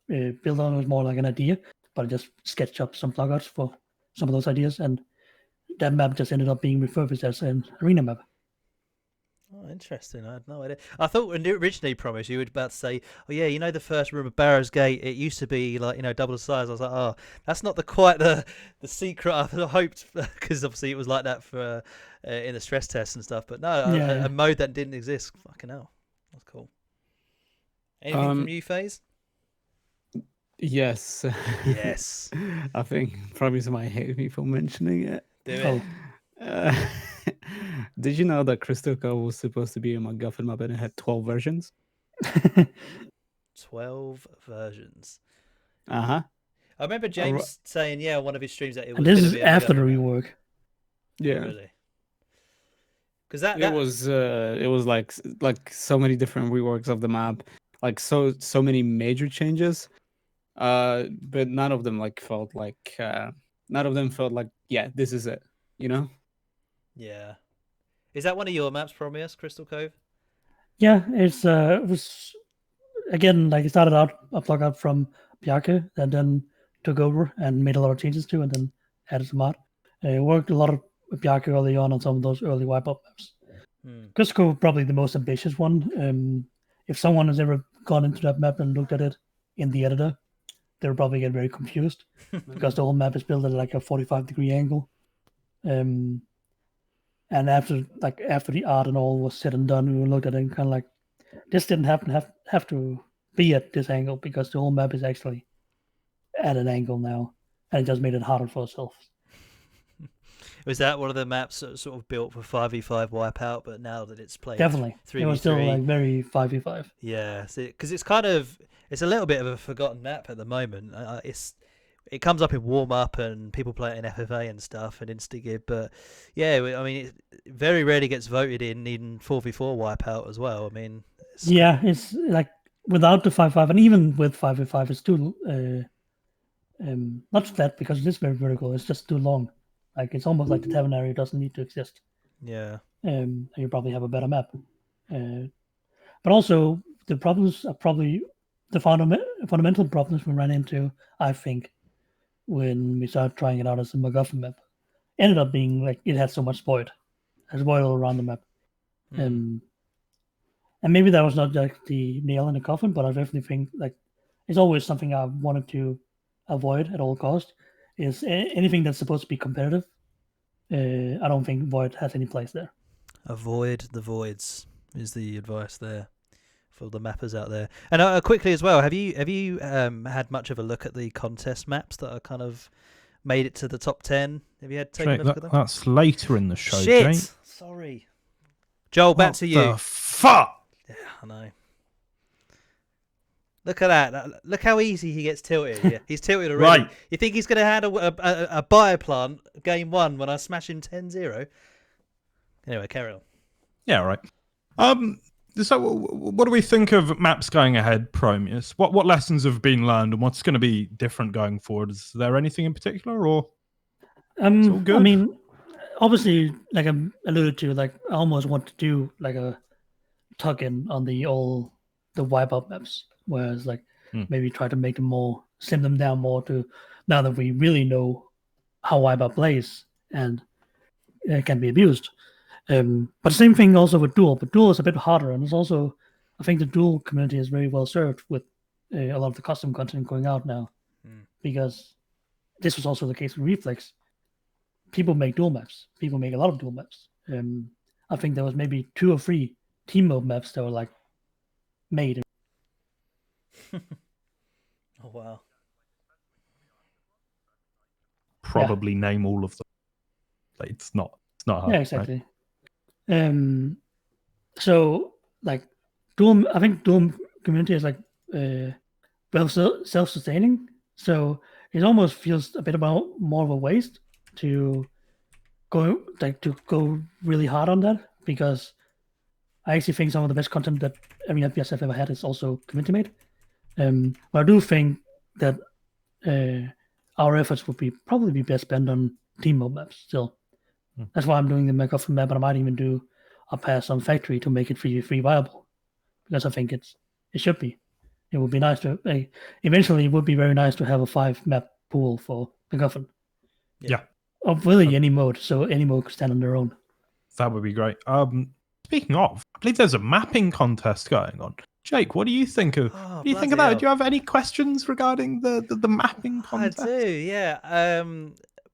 built on. It was more like an idea. but I just sketched up some plugouts for some of those ideas, and that map just ended up being refurbished as an arena map. Oh, interesting. I had no idea. I thought when you originally promised you were about to say, "Oh yeah, you know the first room of Barrow's Gate. It used to be like double the size." I was like, "Oh, that's not quite the secret I hoped," because obviously it was like that for in the stress tests and stuff. But no, a mode that didn't exist. Fucking hell, that's cool. Anything from you, Phaze? Yes. Yes. I think probably somebody hate me for mentioning it. Do it. Did you know that Crystal Cove was supposed to be a Macguffin map and it had 12 versions? 12 versions. Uh-huh. I remember James saying, yeah, on one of his streams that it was. And this is after the rework. Yeah. Oh, really? Because that it was like so many different reworks of the map, like so many major changes. But none of them felt like yeah, this is it, you know? Yeah. Is that one of your maps, promEUs, Crystal Cove? Yeah, it was again like it started out a plug-out from Bjarke and then took over and made a lot of changes to, and then added some mod. It worked a lot of Bjarke early on some of those early wipeout maps. Crystal Cove probably the most ambitious one. If someone has ever gone into that map and looked at it in the editor, they'll probably get very confused because the whole map is built at like a 45-degree angle. And after the art and all was said and done, we looked at it and kind of like, this didn't have to be at this angle because the whole map is actually at an angle now, and it just made it harder for itself. Was that one of the maps that was sort of built for 5v5 wipeout, but now that it's played definitely 3v3, it was still like very 5v5. Yeah, because it's a little bit of a forgotten map at the moment. It comes up in warm up and people play it in FFA and stuff and Instigib, but yeah, I mean, it very rarely gets voted in 4v4 wipeout as well. I mean, it's like without the 5v5 and even with 5v5, it's too not flat because it is very vertical. It's just too long. Like it's almost like the tavern area doesn't need to exist. Yeah. You probably have a better map. But also the problems are probably the fundamental problems we ran into, I think, when we started trying it out as a Macguffin map, ended up being like it had so much void. There's void all around the map. And maybe that was not like the nail in the coffin, but I definitely think like it's always something I wanted to avoid at all costs. Is anything that's supposed to be competitive. I don't think void has any place there. Avoid the voids is the advice there for the mappers out there. And quickly as well, have you had much of a look at the contest maps that are kind of made it to the top 10? Have you had taken a look at them? That's later in the show, Shit! Jane. Sorry. Joel, back to you. What the fuck? Yeah, I know. Look at that. Look how easy he gets tilted. Yeah, he's tilted already. Right. You think he's going to handle a bioplant game 1 when I smash him 10-0? Anyway, carry on. Yeah, right. So what do we think of maps going ahead, promEUs? What lessons have been learned and what's going to be different going forward? Is there anything in particular or it's all good? I mean, obviously, like I alluded to, like I almost want to do like a tuck-in on the wipeout maps. Whereas, like, maybe try to make them more, slim them down more to now that we really know how wipeout plays and it can be abused. But the same thing also with duel. But duel is a bit harder, and it's also, I think the duel community is very well served with a lot of the custom content going out now, because this was also the case with Reflex. People make duel maps. People make a lot of duel maps. I think there was maybe 2 or 3 team mode maps that were like made. Oh wow! Probably name all of them. Like, it's not hard. Yeah, exactly. Right? So like duel, I think duel community is like well self-sustaining. So it almost feels a bit about more of a waste to go really hard on that, because I actually think some of the best content that every FPS I've ever had is also community made. But I do think that our efforts would probably be best spent on team mode maps still. That's why I'm doing the Macguffin map, and I might even do a pass on Factory to make it 3v3 viable, because I think it should be. It would be nice to eventually. It would be very nice to have a 5 map pool for Macguffin. Yeah. Of really any mode, so any mode could stand on their own. That would be great. Speaking of, I believe there's a mapping contest going on. Jake, what do you think of? What do you think of that? Do you have any questions regarding the mapping contest? I do, yeah.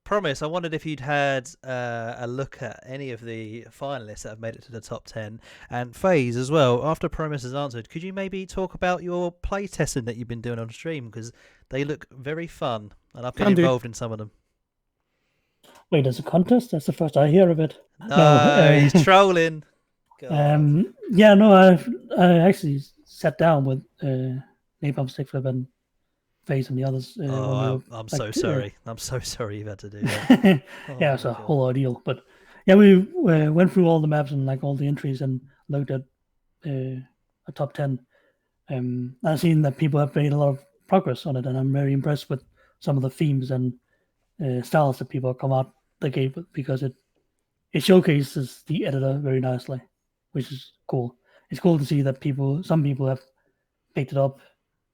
Promise, I wondered if you'd had a look at any of the finalists that have made it to the top 10, and Phaze as well. After Promise has answered, could you maybe talk about your play testing that you've been doing on stream, because they look very fun, and I've been involved in some of them. Wait, there's a contest? That's the first I hear of it. No, he's trolling. Yeah, no, I actually sat down with Napalm Stickflip and Phaze and the others. I'm so sorry. I'm so sorry you've had to do that. Yeah, it's a whole ordeal. But yeah, we went through all the maps and like all the entries and looked at a top 10. I've seen that people have made a lot of progress on it, and I'm very impressed with some of the themes and styles that people come out the gate with, because it showcases the editor very nicely, which is cool. It's cool to see that some people have picked it up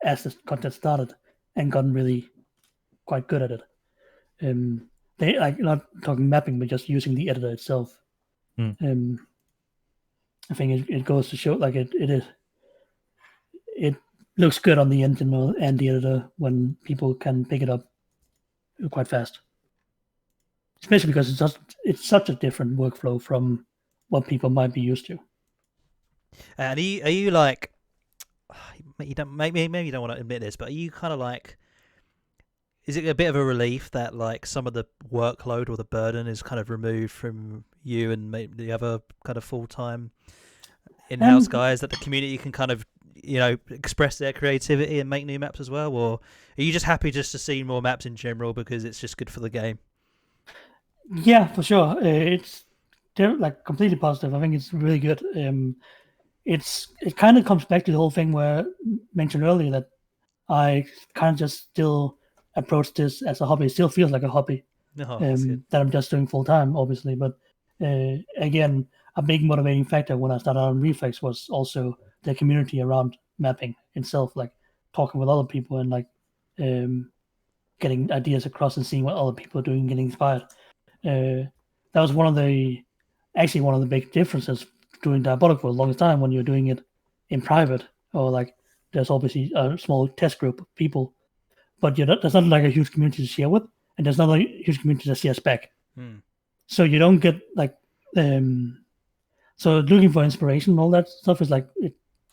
as the contest started and gotten really quite good at it. They like not talking mapping, but just using the editor itself. I think it goes to show like it looks good on the engine and the editor when people can pick it up quite fast. Especially because it's such a different workflow from what people might be used to. And are you like, you don't maybe you don't want to admit this, but are you kind of like, is it a bit of a relief that like some of the workload or the burden is kind of removed from you and maybe the other kind of full-time in-house guys, that the community can kind of, express their creativity and make new maps as well? Or are you just happy just to see more maps in general because it's just good for the game? Yeah, for sure. It's like completely positive. I think it's really good. It kind of comes back to the whole thing where I mentioned earlier that I kind of just still approach this as a hobby. It still feels like a hobby that I'm just doing full time, obviously. But again, a big motivating factor when I started on Reflex was also the community around mapping itself, like talking with other people and like getting ideas across and seeing what other people are doing, getting inspired. That was one of the big differences doing Diabotical for the longest time, when you're doing it in private, or like there's obviously a small test group of people, but there's not like a huge community to share with, and there's not a huge community to share spec. So you don't get like so looking for inspiration and all that stuff is like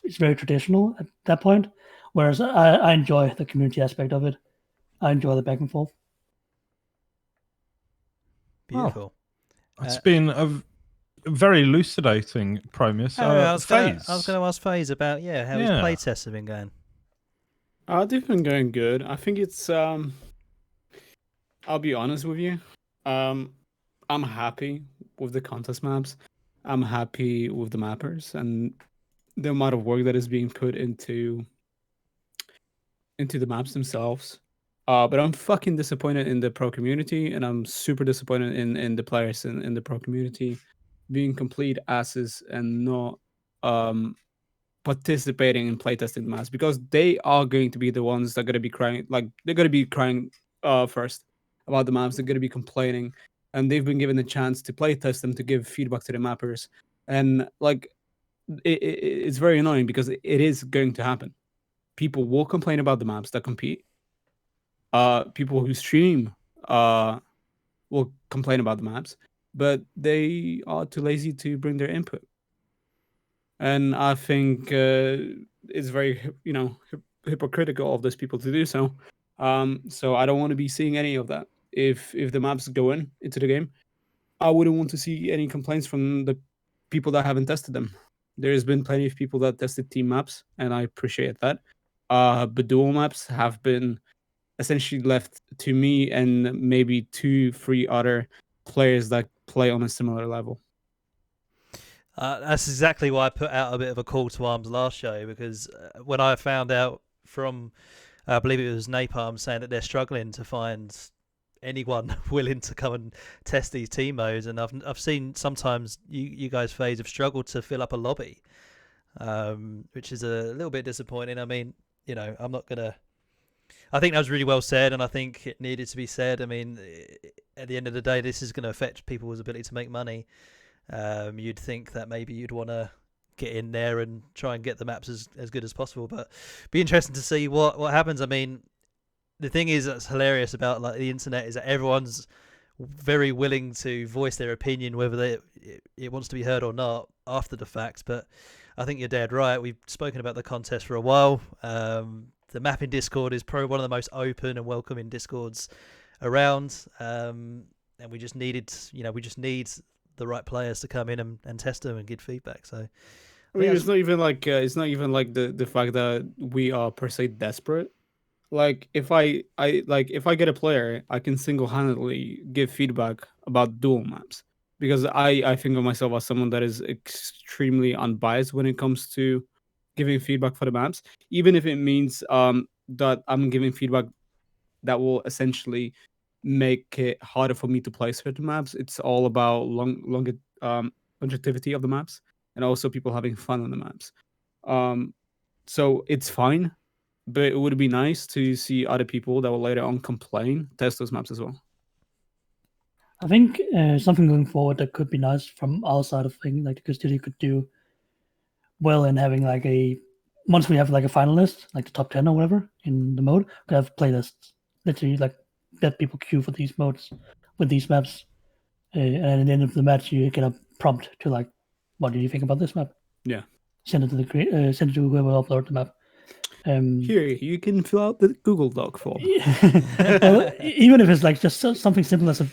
it's very traditional at that point, whereas I enjoy the community aspect of it. I enjoy the back and forth. Beautiful. It's been a very elucidating Promise. I was going to ask Phaze about how his playtests have been going. They've been going good. I think it's I'll be honest with you. I'm happy with the contest maps. I'm happy with the mappers and the amount of work that is being put into the maps themselves. But I'm fucking disappointed in the pro community, and I'm super disappointed in the players in the pro community being complete asses and not participating in playtesting the maps, because they are going to be the ones that are going to be crying. Like, they're going to be crying first about the maps. They're going to be complaining, and they've been given the chance to playtest them, to give feedback to the mappers. And like, it's very annoying because it is going to happen. People will complain about the maps that compete. People who stream will complain about the maps, but they are too lazy to bring their input. And I think it's very, hypocritical of those people to do so. So I don't want to be seeing any of that. If the maps go into the game, I wouldn't want to see any complaints from the people that haven't tested them. There's been plenty of people that tested team maps, and I appreciate that. But dual maps have been essentially left to me and maybe 2-3 other players that play on a similar level. That's exactly why I put out a bit of a call to arms last show, because when I found out from, I believe it was Napalm, saying that they're struggling to find anyone willing to come and test these team modes, and I've seen sometimes you guys Phaze have struggled to fill up a lobby, which is a little bit disappointing. I mean, I'm not gonna I think that was really well said, and I think it needed to be said. I mean, at the end of the day, this is going to affect people's ability to make money. You'd think that maybe you'd want to get in there and try and get the maps as good as possible, but be interesting to see what happens. I mean, the thing is that's hilarious about like the internet is that everyone's very willing to voice their opinion, whether it wants to be heard or not after the fact. But I think you're dead right. We've spoken about the contest for a while. The map in Discord is probably one of the most open and welcoming Discords around, and we just need the right players to come in and test them and give feedback. So, I mean, it's not even like the fact that we are per se desperate. Like if I get a player, I can single-handedly give feedback about duel maps because I think of myself as someone that is extremely unbiased when it comes to giving feedback for the maps, even if it means that I'm giving feedback that will essentially make it harder for me to play certain maps. It's all about longevity of the maps and also people having fun on the maps. So it's fine, but it would be nice to see other people that will later on complain test those maps as well. I think something going forward that could be nice from our side of things, like the studio could do well in having like once we have like a finalist, like the top 10 or whatever in the mode, could have playlists, literally like let people queue for these modes with these maps, and at the end of the match you get a prompt to like, what do you think about this map? Yeah. Send it to send it to whoever uploaded the map. Here, you can fill out the Google Doc form. Even if it's like just something simple as a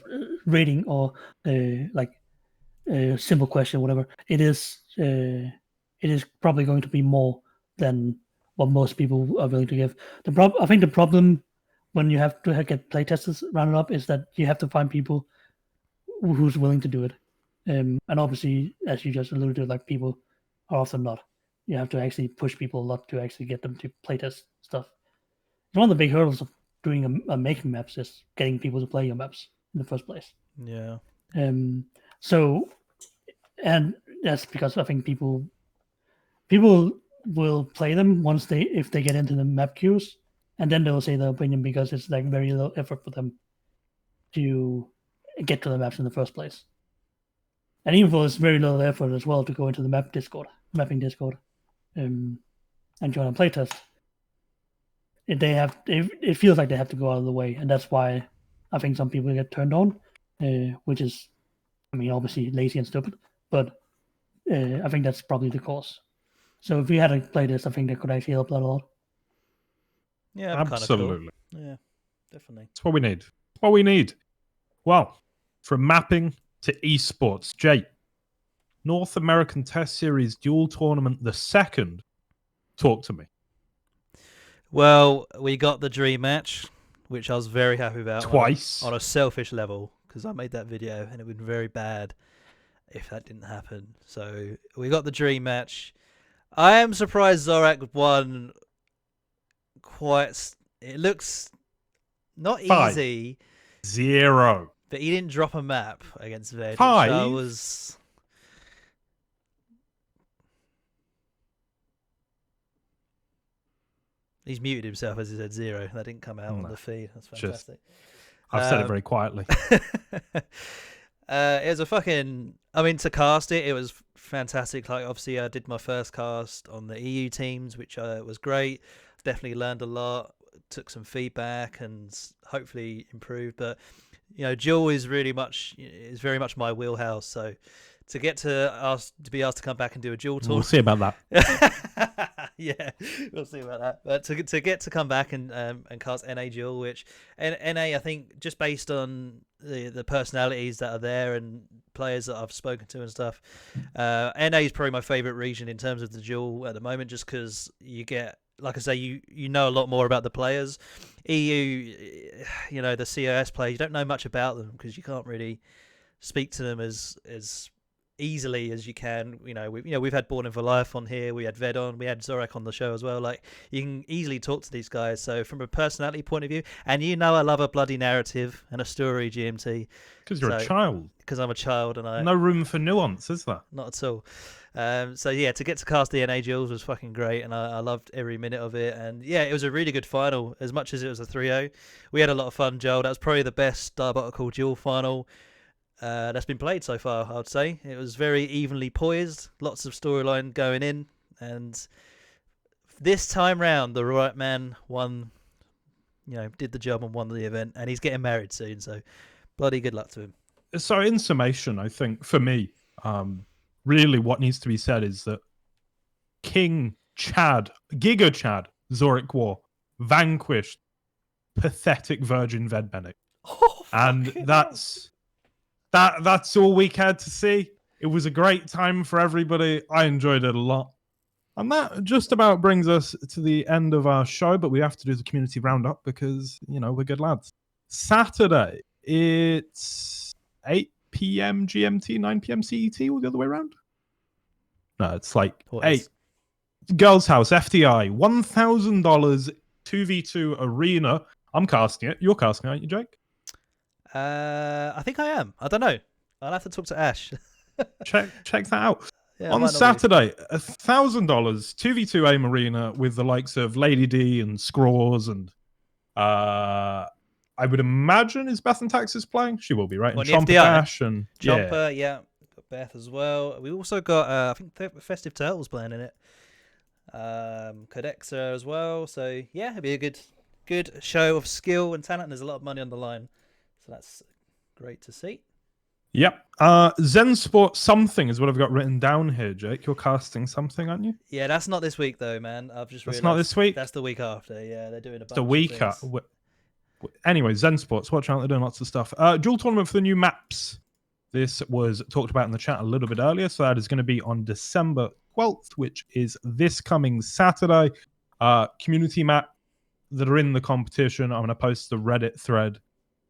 rating or like a simple question, whatever, it is probably going to be more than what most people are willing to give. I think the problem when you have to get playtesters rounded up is that you have to find people who's willing to do it. And obviously, as you just alluded to, like people are often not. You have to actually push people a lot to actually get them to playtest stuff. One of the big hurdles of doing making maps is getting people to play your maps in the first place. Yeah. So, and that's because I think people will play them if they get into the map queues, and then they'll say their opinion because it's like very low effort for them to get to the maps in the first place. And even though it's very little effort as well to go into the mapping Discord, and join a playtest, it feels like they have to go out of the way, and that's why I think some people get turned on, which is, I mean, obviously lazy and stupid, but I think that's probably the cause. So if we had a playtest, I think that could actually help that a lot. Yeah, absolutely. Cool. Yeah, definitely. That's what we need. That's what we need. Well, from mapping to esports, Jay, North American Test Series Duel Tournament, the second. Talk to me. Well, we got the dream match, which I was very happy about. Twice. On a selfish level, because I made that video and it would be very bad if that didn't happen. So we got the dream match. I am surprised Zorak won it looks not 5. easy. 0. But he didn't drop a map against Ved. 5. He's muted himself as he said 0. That didn't come out on the feed. That's fantastic. I've said it very quietly. It was to cast it was fantastic. Like, obviously, I did my first cast on the EU teams, which was great. Definitely learned a lot, took some feedback, and hopefully improved. But duel is very much my wheelhouse. So to be asked to come back and do a duel tour, We'll see about that. Yeah, we'll see about that. But to get to come back and cast NA duel, which NA, I think, just based on the personalities that are there and players that I've spoken to and stuff, NA is probably my favorite region in terms of the duel at the moment, just because you get, like I say, you know a lot more about the players. EU, the COS players, you don't know much about them because you can't really speak to them as easily as you can. We've had Born in for Life on here, we had Ved on, we had Zorak on the show as well. Like, you can easily talk to these guys. So from a personality point of view, and I love a bloody narrative and a story, GMT. Because you're a child. Because I'm a child, and no room for nuance, is there? Not at all. So yeah, to get to cast DNA duels was fucking great, and I loved every minute of it. And yeah, it was a really good final. As much as it was a 3-0, we had a lot of fun, Joel. That was probably the best Diabotical duel final that's been played so far, I would say. It was very evenly poised, lots of storyline going in, and this time round, the right man won. Did the job and won the event, and he's getting married soon. So bloody good luck to him. So in summation, I think for me, really what needs to be said is that King Chad, Giga Chad, Zorik War, vanquished pathetic Virgin Vedbenik. And that's all we cared to see. It was a great time for everybody. I enjoyed it a lot. And that just about brings us to the end of our show, but we have to do the community roundup because, we're good lads. Saturday, it's 8 p.m. GMT, 9 p.m. CET, or the other way around? No, it's like 8. Girls' House, FTI, $1,000 2v2 arena. I'm casting it. You're casting it, aren't you, Jake? I think I am. I don't know. I'll have to talk to Ash. check that out. Yeah, on Saturday, $1,000 2v2 AIM arena with the likes of Lady D and Scraws and I would imagine is Beth and Texas playing. She will be, right? And Chomper Dash and Chomper, yeah. Got Beth as well. We also got I think Festive Turtles playing in it. Codexa as well. So yeah, it'll be a good show of skill and talent. And there's a lot of money on the line, so that's great to see. Yep. Zen Sport something is what I've got written down here, Jake. You're casting something, aren't you? Yeah, that's not this week though, man. I've just realized. That's not this week? That's the week after. Yeah, they're doing a bunch the week of things. Anyway, Zen Sports, watch out, they're doing lots of stuff. Dual tournament for the new maps. This was talked about in the chat a little bit earlier, so that is going to be on December 12th, which is this coming Saturday. Community map that are in the competition. I'm going to post the Reddit thread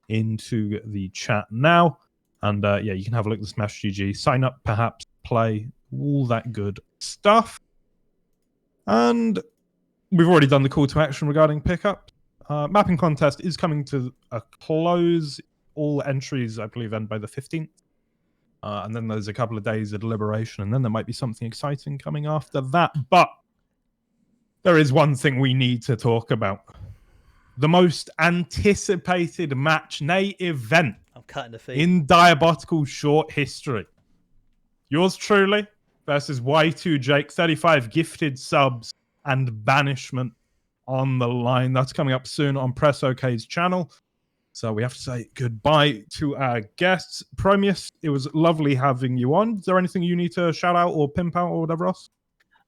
into the chat now. And yeah, you can have a look at the Smash GG. Sign up, perhaps, play, all that good stuff. And we've already done the call to action regarding pickup. Mapping contest is coming to a close. All entries, I believe, end by the 15th. And then there's a couple of days of deliberation, and then there might be something exciting coming after that. But there is one thing we need to talk about. The most anticipated match, nay, event I'm cutting the feed. in Diabotical short history. Yours truly versus Y2 Jake, 35 gifted subs and banishment on the line. That's coming up soon on Press OK's channel. So we have to say goodbye to our guests. promEUs, it was lovely having you on. Is there anything you need to shout out or pimp out or whatever else?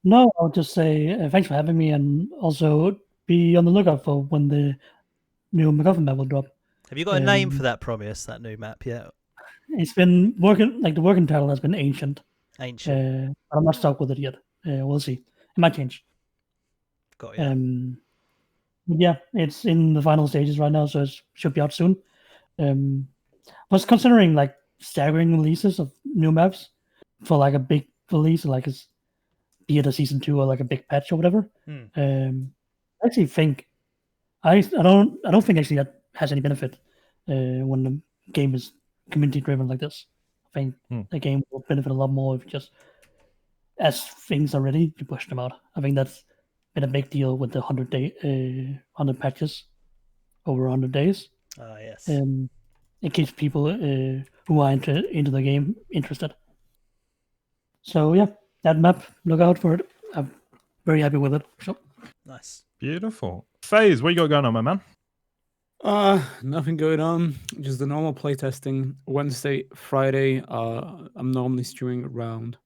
No, I'll just say thanks for having me, and also be on the lookout for when the new Macguffin map will drop. Have you got a name for that promEUs, that new map yet? It's been working, like the working title has been Ancient. Ancient. But I'm not stuck with it yet. We'll see. It might change. Got you. Yeah, it's in the final stages right now, so it should be out soon. Was considering like staggering releases of new maps for like a big release, like be it a season 2 or like a big patch or whatever. I actually think I don't think actually that has any benefit when the game is community driven like this. I think the game will benefit a lot more if just as things are ready, you push them out. I think that's been a big deal with the 100 patches over 100 days. Yes. It keeps people who are into the game interested. So yeah, that map, look out for it. I'm very happy with it. So. Nice. Beautiful. Phaze, what you got going on, my man? Nothing going on. Just the normal playtesting. Wednesday, Friday. I'm normally streaming around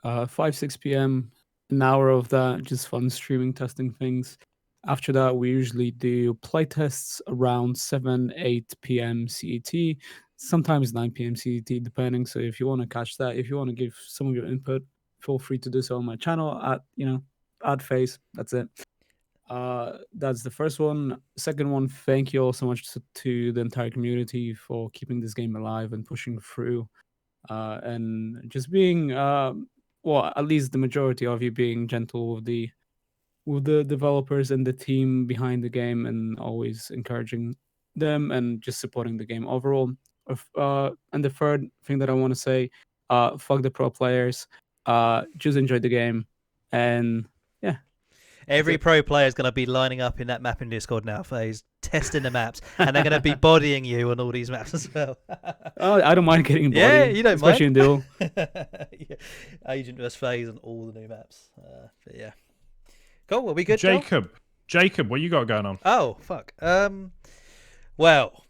5-6 p.m. An hour of that, just fun streaming, testing things. After that, we usually do playtests around 7-8 p.m. CET, sometimes 9 p.m. CET, depending. So if you want to catch that, if you want to give some of your input, feel free to do so on my channel at Phaze. That's it. That's the first one. Second one, thank you all so much to the entire community for keeping this game alive and pushing through and just being well, at least the majority of you being gentle with the developers and the team behind the game, and always encouraging them and just supporting the game overall. And the third thing that I want to say, fuck the pro players, just enjoy the game, and yeah. Every pro player is going to be lining up in that mapping Discord now, Phaze, testing the maps, and they're going to be bodying you on all these maps as well. Oh, I don't mind getting bodied, Yeah, you don't especially in duel. Yeah. Agent vs Phaze on all the new maps. But yeah. Cool, are we good, Joel? Jacob, what you got going on? Oh, fuck. Well,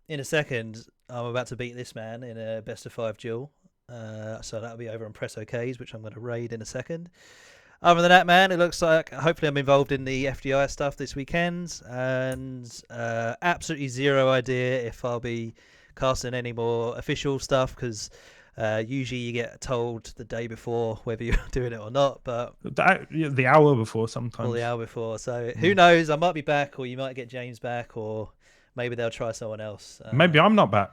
in a second, I'm about to beat this man in a best of 5 duel. So that'll be over on Press OKs, which I'm going to raid in a second. Other than that, man, it looks like hopefully I'm involved in the FDI stuff this weekend, and absolutely zero idea if I'll be casting any more official stuff, because usually you get told the day before whether you're doing it or not, but The hour before sometimes. or the hour before. So who knows? I might be back, or you might get James back, or maybe they'll try someone else. Maybe I'm not back.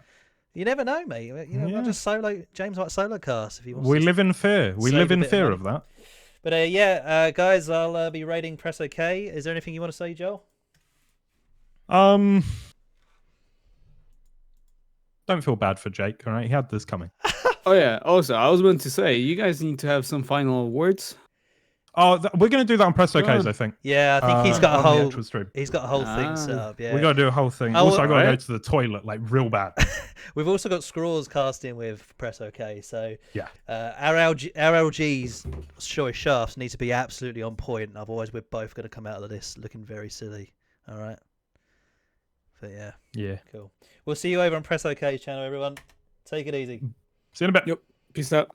You never know, mate. You know, Yeah. just solo. James might solo cast if he wants. We to live in fear. We save live a in bit of fear money. of that. But guys, I'll be raiding Press OK. Is there anything you want to say, Joel? Don't feel bad for Jake, all right? He had this coming. Oh yeah. Also, I was going to say, you guys need to have some final words. Oh, we're going to do that on Press Go OKs, on. I think. Yeah, I think he's got a on the whole. actual stream. He's got a whole thing set Ah. up. Yeah, We got to do a whole thing. Oh, Also, I got to go alright. to the toilet, like, real bad. We've also got Scrawls casting with Press OK. So Yeah. our LG's sorry shafts need to be absolutely on point. Otherwise, we're both going to come out of this looking very silly. All right. But yeah, Yeah. cool. We'll see you over on Press OK's channel, everyone. Take it easy. See you in a bit. Yep. Peace out.